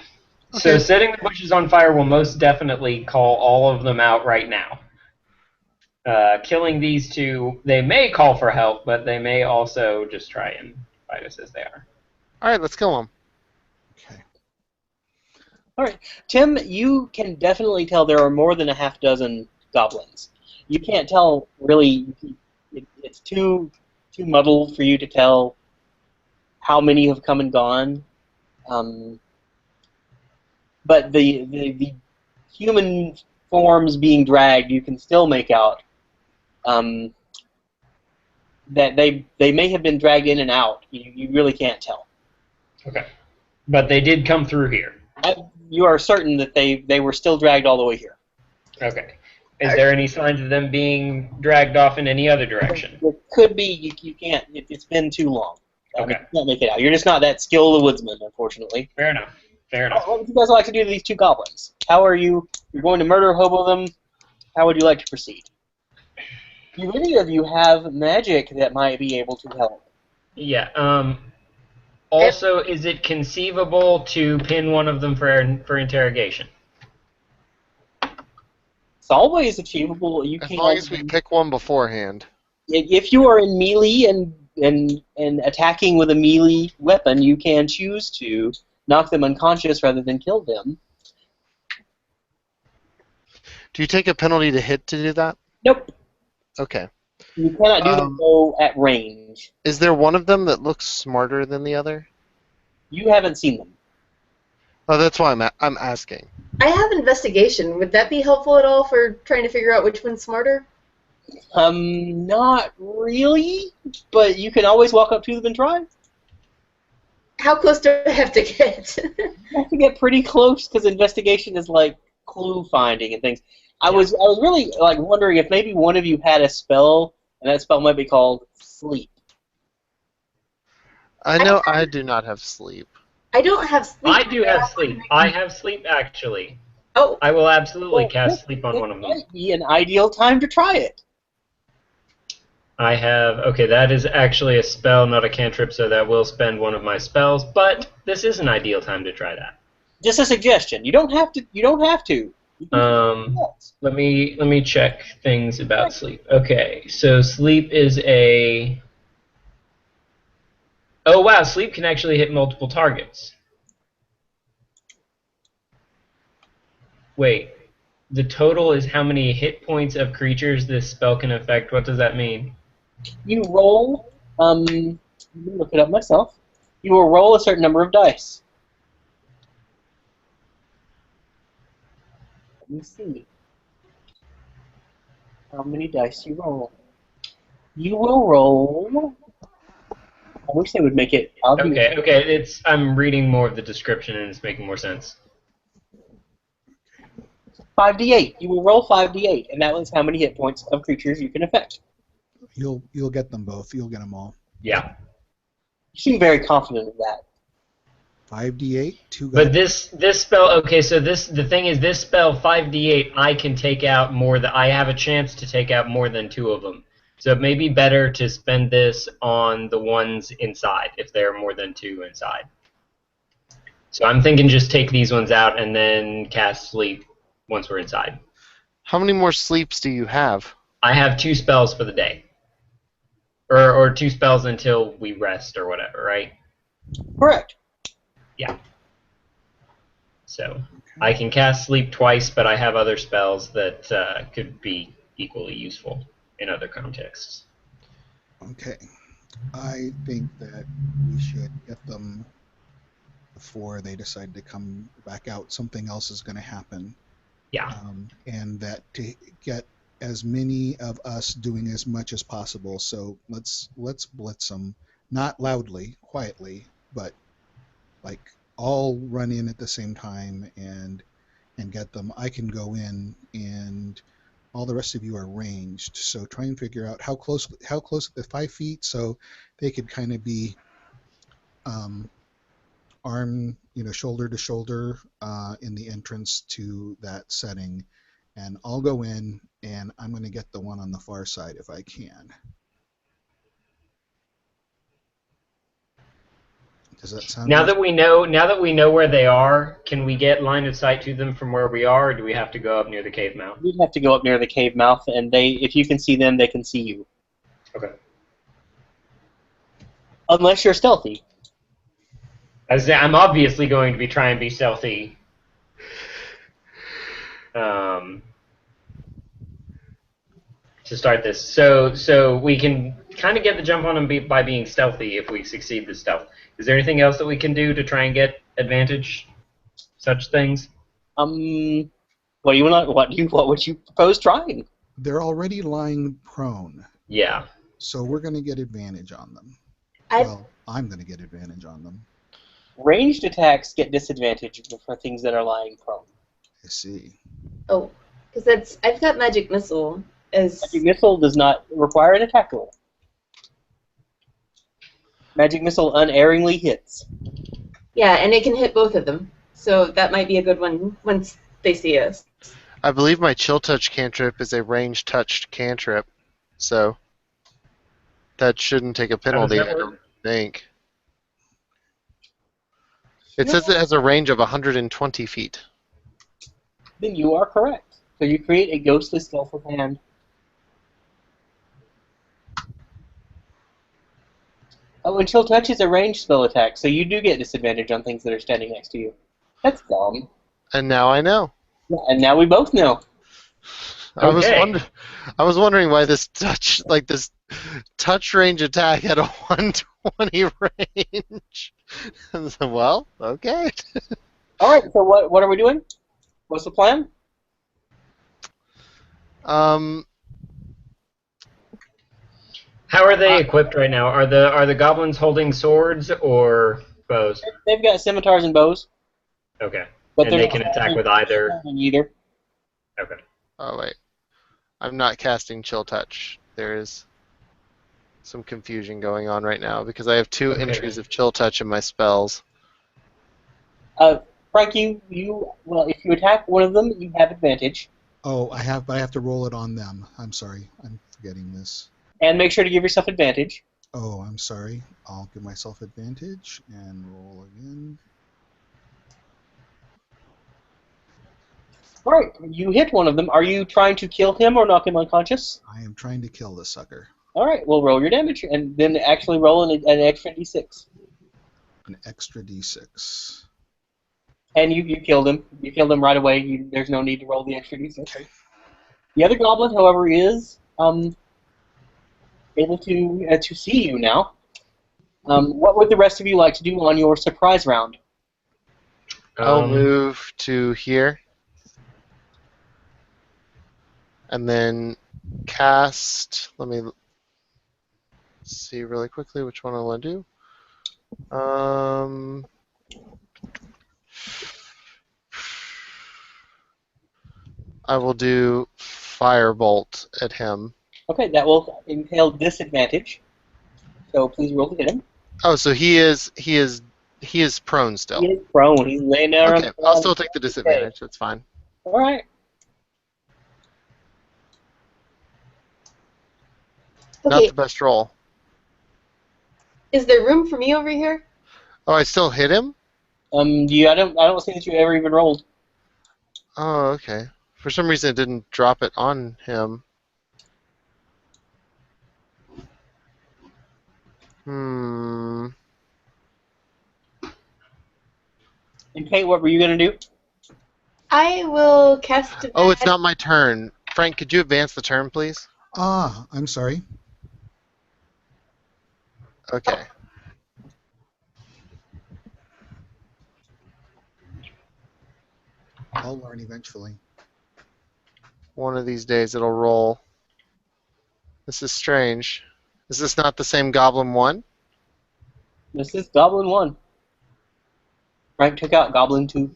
Okay. So setting the bushes on fire will most definitely call all of them out right now. Killing these two, they may call for help, but they may also just try and fight us as they are. Alright, let's kill them. Okay. All right, Tim, you can definitely tell there are more than a half dozen goblins. You can't tell really. It's too muddled for you to tell how many have come and gone. But the human forms being dragged, you can still make out that they may have been dragged in and out. You really can't tell. Okay. But they did come through here. You are certain that they were still dragged all the way here. Okay. Is there any signs of them being dragged off in any other direction? It could be. You can't. It's been too long. Okay. You can't make it out. You're just not that skilled a woodsman, unfortunately. Fair enough. Fair enough. What would you guys like to do to these two goblins? How are you? You're going to murder hobo them. How would you like to proceed? Do any of you have magic that might be able to help? Yeah. Also, is it conceivable to pin one of them for interrogation? It's always achievable. You As long can, as we pick one beforehand. if you are in melee and attacking with a melee weapon, you can choose to knock them unconscious rather than kill them. Do you take a penalty to hit to do that? Nope. Okay. You cannot do that though at range. Is there one of them that looks smarter than the other? You haven't seen them. Oh, that's why I'm asking. I have investigation. Would that be helpful at all for trying to figure out which one's smarter? Not really, but you can always walk up to them and try. How close do I have to get? You have to get pretty close because investigation is like clue finding and things. I was really like wondering if maybe one of you had a spell, and that spell might be called sleep. I know I do not have sleep. I don't have sleep. I do have sleep. I have sleep, actually. Oh, I will absolutely cast sleep on one of It them. might be an ideal time to try it. I have... Okay, that is actually a spell, not a cantrip, so that will spend one of my spells, but this is an ideal time to try that. Just a suggestion. You don't have to. You don't have to. You can Let me check things about sleep. Okay, so sleep is a... Oh wow, sleep can actually hit multiple targets. Wait, the total is how many hit points of creatures this spell can affect. What does that mean? You roll. Let me look it up myself. You will roll a certain number of dice. Let me see. How many dice you roll? You will roll. I wish they would make it obvious. Okay, I'm reading more of the description and it's making more sense. 5d8. You will roll 5d8, and that was how many hit points of creatures you can affect. You'll get them both. You'll get them all. Yeah. You seem very confident of that. 5d8, 2 But this spell, okay, so the thing is, this spell 5d8, I can take out more than I have a chance to take out more than 2 of them. So it may be better to spend this on the ones inside if there are more than 2 inside. So I'm thinking just take these ones out and then cast sleep once we're inside. How many more sleeps do you have? I have 2 spells for the day. Or 2 spells until we rest or whatever, right? Correct. Yeah. So I can cast sleep twice, but I have other spells that could be equally useful in other contexts. Okay. I think that we should get them before they decide to come back out. Something else is going to happen. Yeah. And that to get as many of us doing as much as possible. So let's blitz them, not loudly, quietly, but like all run in at the same time and get them. I can go in, and all the rest of you are ranged. So try and figure out how close at the 5 feet, so they could kind of be arm, shoulder to shoulder in the entrance to that setting. And I'll go in, and I'm going to get the one on the far side if I can. Does that sound Now good? that we know where they are, can we get line of sight to them from where we are, or do we have to go up near the cave mouth? You'd have to go up near the cave mouth, and if you can see them, they can see you. Okay. Unless you're stealthy. I'm obviously going to be trying to be stealthy. To start this, so we can kind of get the jump on them by being stealthy if we succeed the stealth. Is there anything else that we can do to try and get advantage? Such things. What do you want? What would you propose trying? They're already lying prone. Yeah. So we're going to get advantage on them. Well, I'm going to get advantage on them. Ranged attacks get disadvantage for things that are lying prone. I see. Oh, because I've got magic missile as. Magic missile does not require an attack roll. Magic missile unerringly hits. Yeah, and it can hit both of them. So that might be a good one once they see us. I believe my chill touch cantrip is a ranged touched cantrip. so that shouldn't take a How does penalty, that I work? don't think. It says it has a range of 120 feet. Then you are correct. So you create a ghostly skillful hand. Oh, and Chill Touch is a ranged spell attack, so you do get disadvantage on things that are standing next to you. That's dumb. And now I know. Yeah, and now we both know. I was Okay. wondering why this touch range attack had a 120 range. Well, okay. All right. So what are we doing? What's the plan? Um, How are they equipped right now? Are the goblins holding swords or bows? They've got scimitars and bows, Okay. but And they're they not can attack with holding either. either. Okay. oh wait, I'm not casting Chill Touch. There is some confusion going on right now because I have two Okay. entries of Chill Touch in my spells. Frank, well, if you attack one of them, you have advantage, Oh, but I have to roll it on them. I'm sorry. I'm forgetting this. and make sure to give yourself advantage. Oh, I'm sorry. I'll give myself advantage and roll again. All right, you hit one of them. Are you trying to kill him or knock him unconscious? I am trying to kill the sucker. All right, we'll roll your damage, and then actually roll an extra d6. An extra d6. And you killed him. You killed him right away. There's no need to roll the extra d6. Okay. The other goblin, however, is able to see you now. What would the rest of you like to do on your surprise round? I'll move to here. And then cast. Let me see really quickly which one I want to do. I will do Firebolt at him. Okay, that will entail disadvantage. So please roll to hit him. Oh, so he is prone still. He is prone. He's laying there on Okay, the I'll ground. still take the disadvantage. That's fine. All right. Not Okay, the best roll. is there room for me over here? Oh, I still hit him? I don't see that you ever even rolled. Oh, okay. For some reason, it didn't drop it on him. Hmm. And Kate, what were you gonna do? I will cast. Oh, it's not my turn. Frank, could you advance the turn, please? Ah, I'm sorry. Okay. I'll learn eventually. One of these days it'll roll. This is strange. Is this not the same Goblin 1? This is Goblin 1. Frank took out Goblin 2.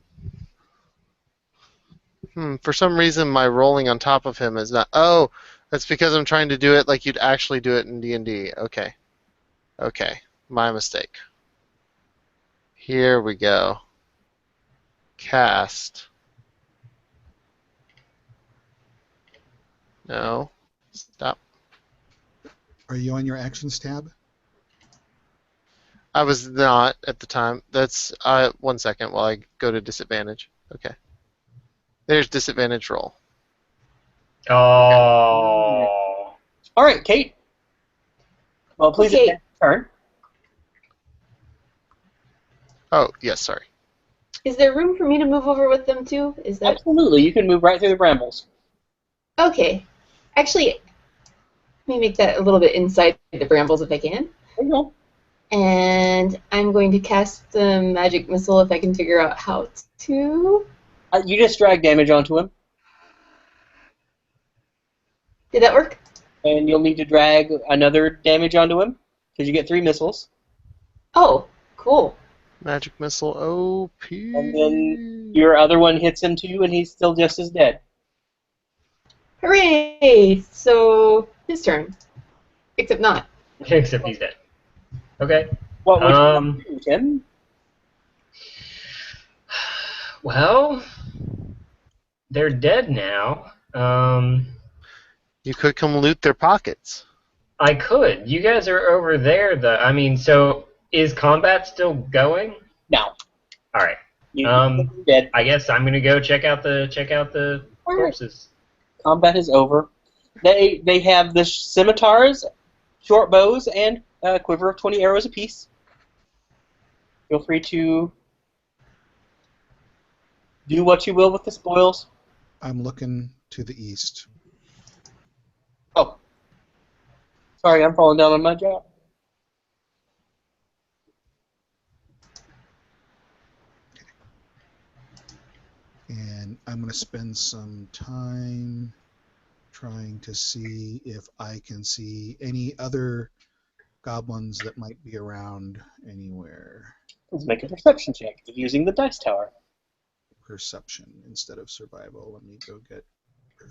For some reason, my rolling on top of him is not. Oh, that's because I'm trying to do it like you'd actually do it in D&D. Okay. Okay. My mistake. Here we go. Cast. No. Stop. Are you on your actions tab? I was not at the time. That's 1 second while I go to disadvantage. Okay. There's disadvantage roll. Oh. All right, Kate. Well, please Okay. advance your turn. Oh, yes, sorry. Is there room for me to move over with them too? Is that Absolutely, you can move right through the brambles. okay? Actually, let me make that a little bit inside the brambles if I can. There you go. And I'm going to cast the magic missile if I can figure out how to. You just drag damage onto him, Did that work? and you'll need to drag another damage onto him because you get 3 missiles. Oh, cool. Magic missile OP. And then your other one hits him too, and he's still just as dead. Hooray! So his turn. Except not. Except he's dead. Okay. What would you do, Tim? Well, they're dead now. You could come loot their pockets. I could. You guys are over there, though. I mean, so is combat still going? Now, All right. you're dead. I guess I'm gonna go check out the corpses. Combat is over. They have the scimitars, short bows, and a quiver of 20 arrows apiece. Feel free to do what you will with the spoils. I'm looking to the east. Oh, sorry, I'm falling down on my job. And I'm going to spend some time trying to see if I can see any other goblins that might be around anywhere. Let's make a perception check using the dice tower. Perception instead of survival. Let me go get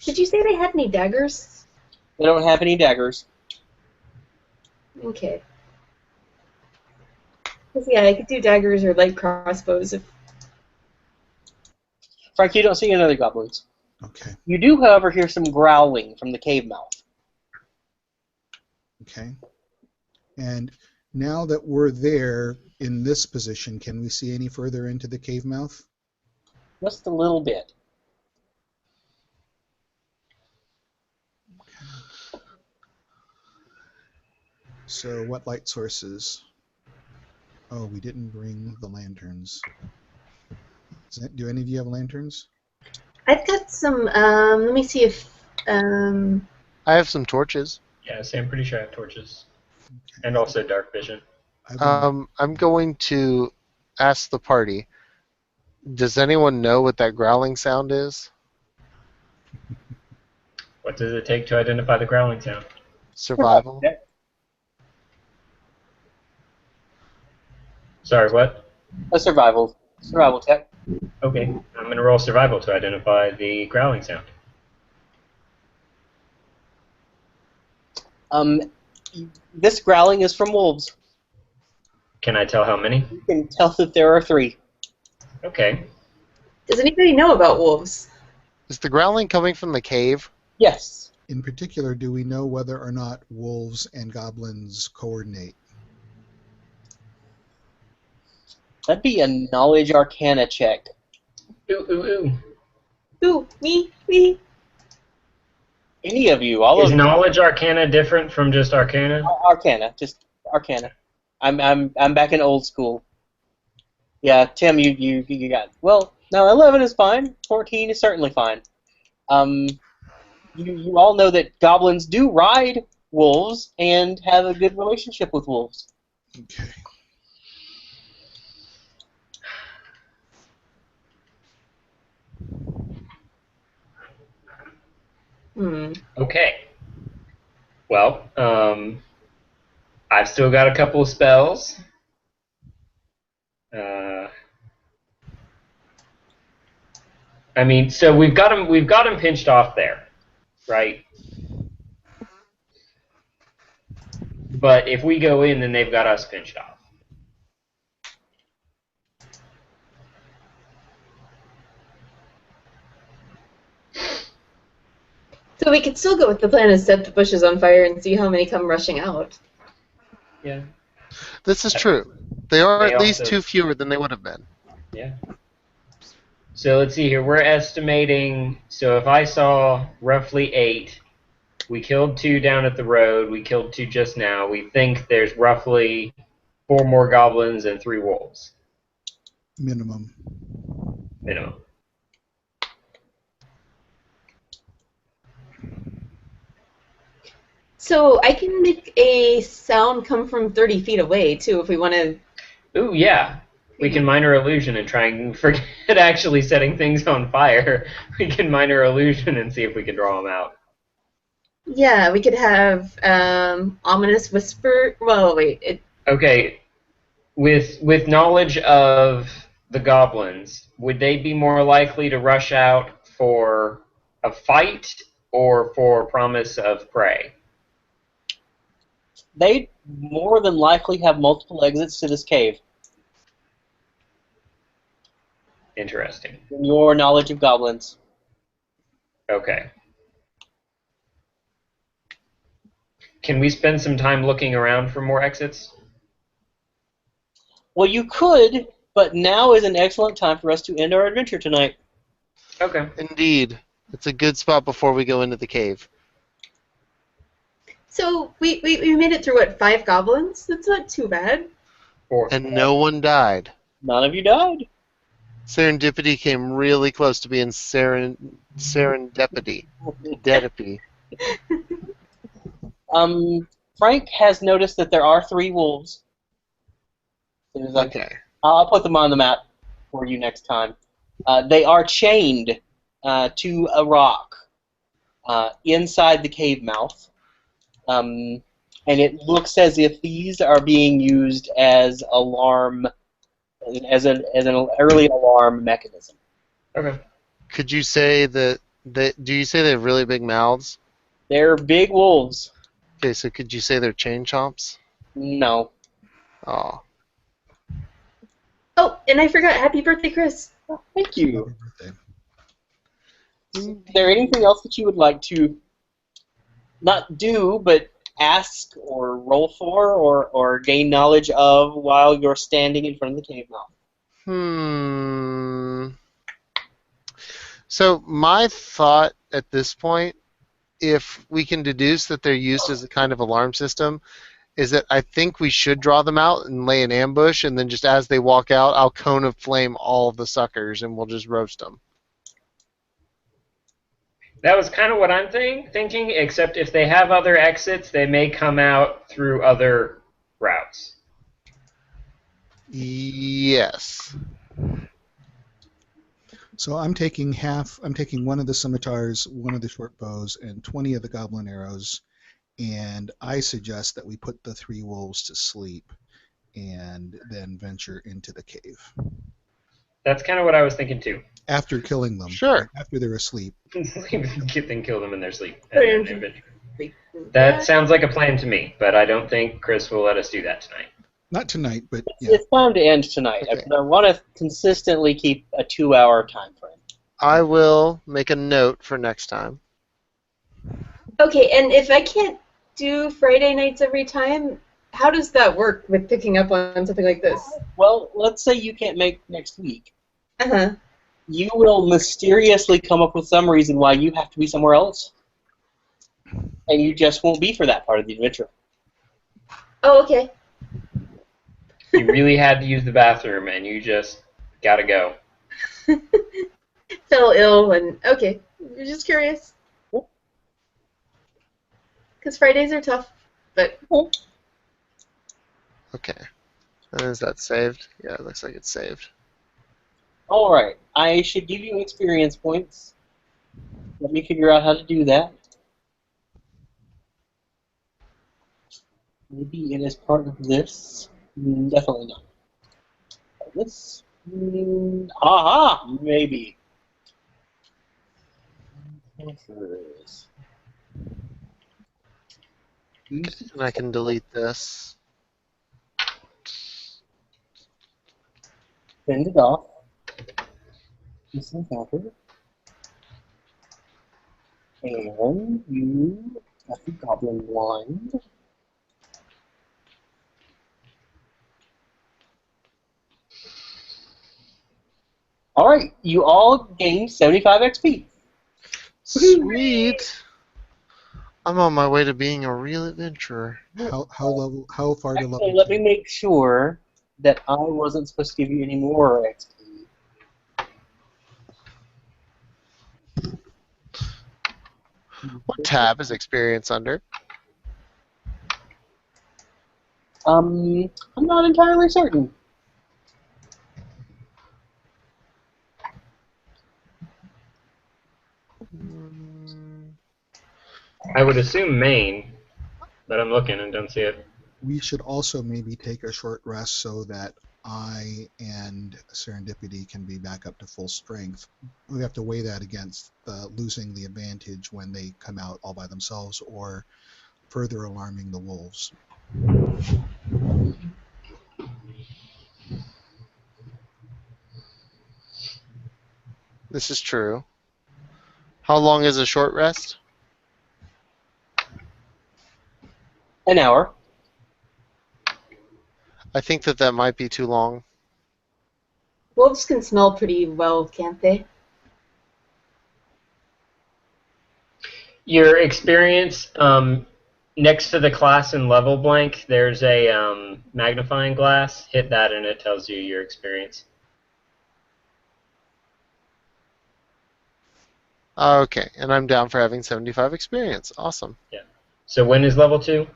Did you say they had any daggers? They don't have any daggers. Okay. 'Cause, yeah, I could do daggers or light crossbows if. Frank, you don't see any other goblins. Okay. You do, however, hear some growling from the cave mouth. Okay. And now that we're there in this position, can we see any further into the cave mouth? Just a little bit. So what light sources? Oh, we didn't bring the lanterns. Do any of you have lanterns? I've got some. Let me see if. I have some torches. Yeah, so I'm pretty sure I have torches. And also dark vision. I'm going to ask the party. Does anyone know what that growling sound is? What does it take to identify the growling sound? Survival? Sorry, what? A survival check. Okay, I'm gonna roll survival to identify the growling sound. This growling is from wolves. Can I tell how many? You can tell that there are 3. Okay. Does anybody know about wolves? Is the growling coming from the cave? Yes. In particular, do we know whether or not wolves and goblins coordinate? That'd be a knowledge arcana check. Ooh, ooh, ooh. Ooh, me. Any of you, all Is of you. knowledge arcana different from just arcana? Arcana, just arcana. I'm back in old school. Yeah, Tim, you got. Well, no, 11 is fine. 14 is certainly fine. You all know that goblins do ride wolves and have a good relationship with wolves. Okay. Okay. Well, I've still got a couple of spells. I mean, so we've got him pinched off there, right? But if we go in, then they've got us pinched off. So we could still go with the plan of set the bushes on fire and see how many come rushing out. Yeah. This is true. They are They at least also- 2 fewer than they would have been. Yeah. So let's see here. We're estimating. So if I saw roughly 8, we killed 2 down at the road. We killed 2 just now. We think there's roughly 4 more goblins and 3 wolves Minimum. minimum. So I can make a sound come from 30 feet away, too, if we want to. Ooh, yeah. We can minor illusion and try and forget actually setting things on fire. We can minor illusion and see if we can draw them out. Yeah, we could have ominous whisper. Well, wait. Okay. With knowledge of the goblins, would they be more likely to rush out for a fight or for promise of prey? They more than likely have multiple exits to this cave. Interesting. In your knowledge of goblins. Okay. Can we spend some time looking around for more exits? Well, you could, but now is an excellent time for us to end our adventure tonight. Okay. Indeed. It's a good spot before we go into the cave. So we made it through, what, 5 goblins? That's not too bad. And no one died. None of you died. Serendipity came really close to being serendipity. Dedipy. Frank has noticed that there are 3 wolves. So he's like, Okay. I'll put them on the map for you next time. They are chained to a rock inside the cave mouth. And it looks as if these are being used as an early alarm mechanism. Okay. Could you say that do you say they have really big mouths? They're big wolves. Okay, so could you say they're chain chomps? No. Oh. Oh, and I forgot. Happy birthday, Chris. Thank you. Happy birthday. Is there anything else that you would like to not do, but ask or roll for or gain knowledge of while you're standing in front of the cave mouth? So my thought at this point, if we can deduce that they're used as a kind of alarm system, is that I think we should draw them out and lay an ambush, and then just as they walk out, I'll cone of flame all of the suckers, and we'll just roast them. That was kind of what I'm thinking, except if they have other exits, they may come out through other routes. Yes. So I'm taking one of the scimitars, one of the short bows, and 20 of the goblin arrows, and I suggest that we put the 3 wolves to sleep and then venture into the cave. That's kind of what I was thinking too. After killing them. Sure. After they're asleep. Then kill them in their sleep. That That sounds like a plan to me, but I don't think Chris will let us do that tonight. Not tonight, but yeah. It's time to end tonight. Okay. I want to consistently keep a 2-hour time frame. I will make a note for next time. Okay, and if I can't do Friday nights every time, how does that work with picking up on something like this? Well, let's say you can't make next week. Uh-huh. You will mysteriously come up with some reason why you have to be somewhere else. And you just won't be for that part of the adventure. Oh, okay. You really had to use the bathroom, and you just gotta go. Fell ill, and okay. Just curious. Because Fridays are tough, but Okay. And is that saved? Yeah, it looks like it's saved. Alright, I should give you experience points. Let me figure out how to do that. Maybe it is part of this. Definitely not. This. Aha! Maybe. And I can delete this. Send it off. This encounter. And you got the goblin blind. Alright, you all gain 75 XP. Sweet. I'm on my way to being a real adventurer. How far to Actually, level let 2? me make sure that I wasn't supposed to give you any more XP. What tab is experience under? I'm not entirely certain. I would assume main, but I'm looking and don't see it. We should also maybe take a short rest so that I and Serendipity can be back up to full strength. We have to weigh that against losing the advantage when they come out all by themselves or further alarming the wolves. This is true. How long is a short rest? An hour. I think that might be too long. Wolves can smell pretty well, can't they? Your experience, next to the class and level blank, there's a magnifying glass. Hit that and it tells you your experience. Okay, and I'm down for having 75 experience. Awesome. Yeah. So when is level 2?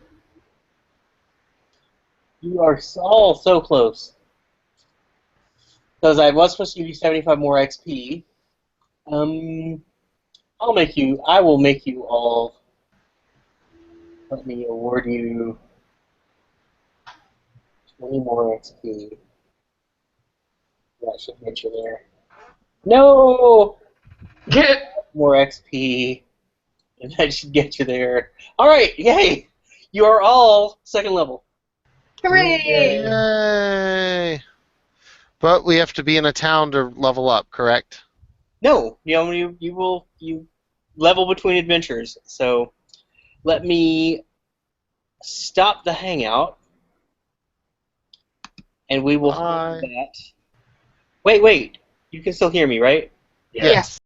You are all so close. Because I was supposed to give you 75 more XP. I will make you all. Let me award you 20 more XP. That should get you there. No! More XP. And that should get you there. Alright, yay! You are all second level. Hooray! Yay! But we have to be in a town to level up, correct? No, you level between adventures. So let me stop the hangout, and we will hold that. Wait. You can still hear me, right? Yeah. Yes.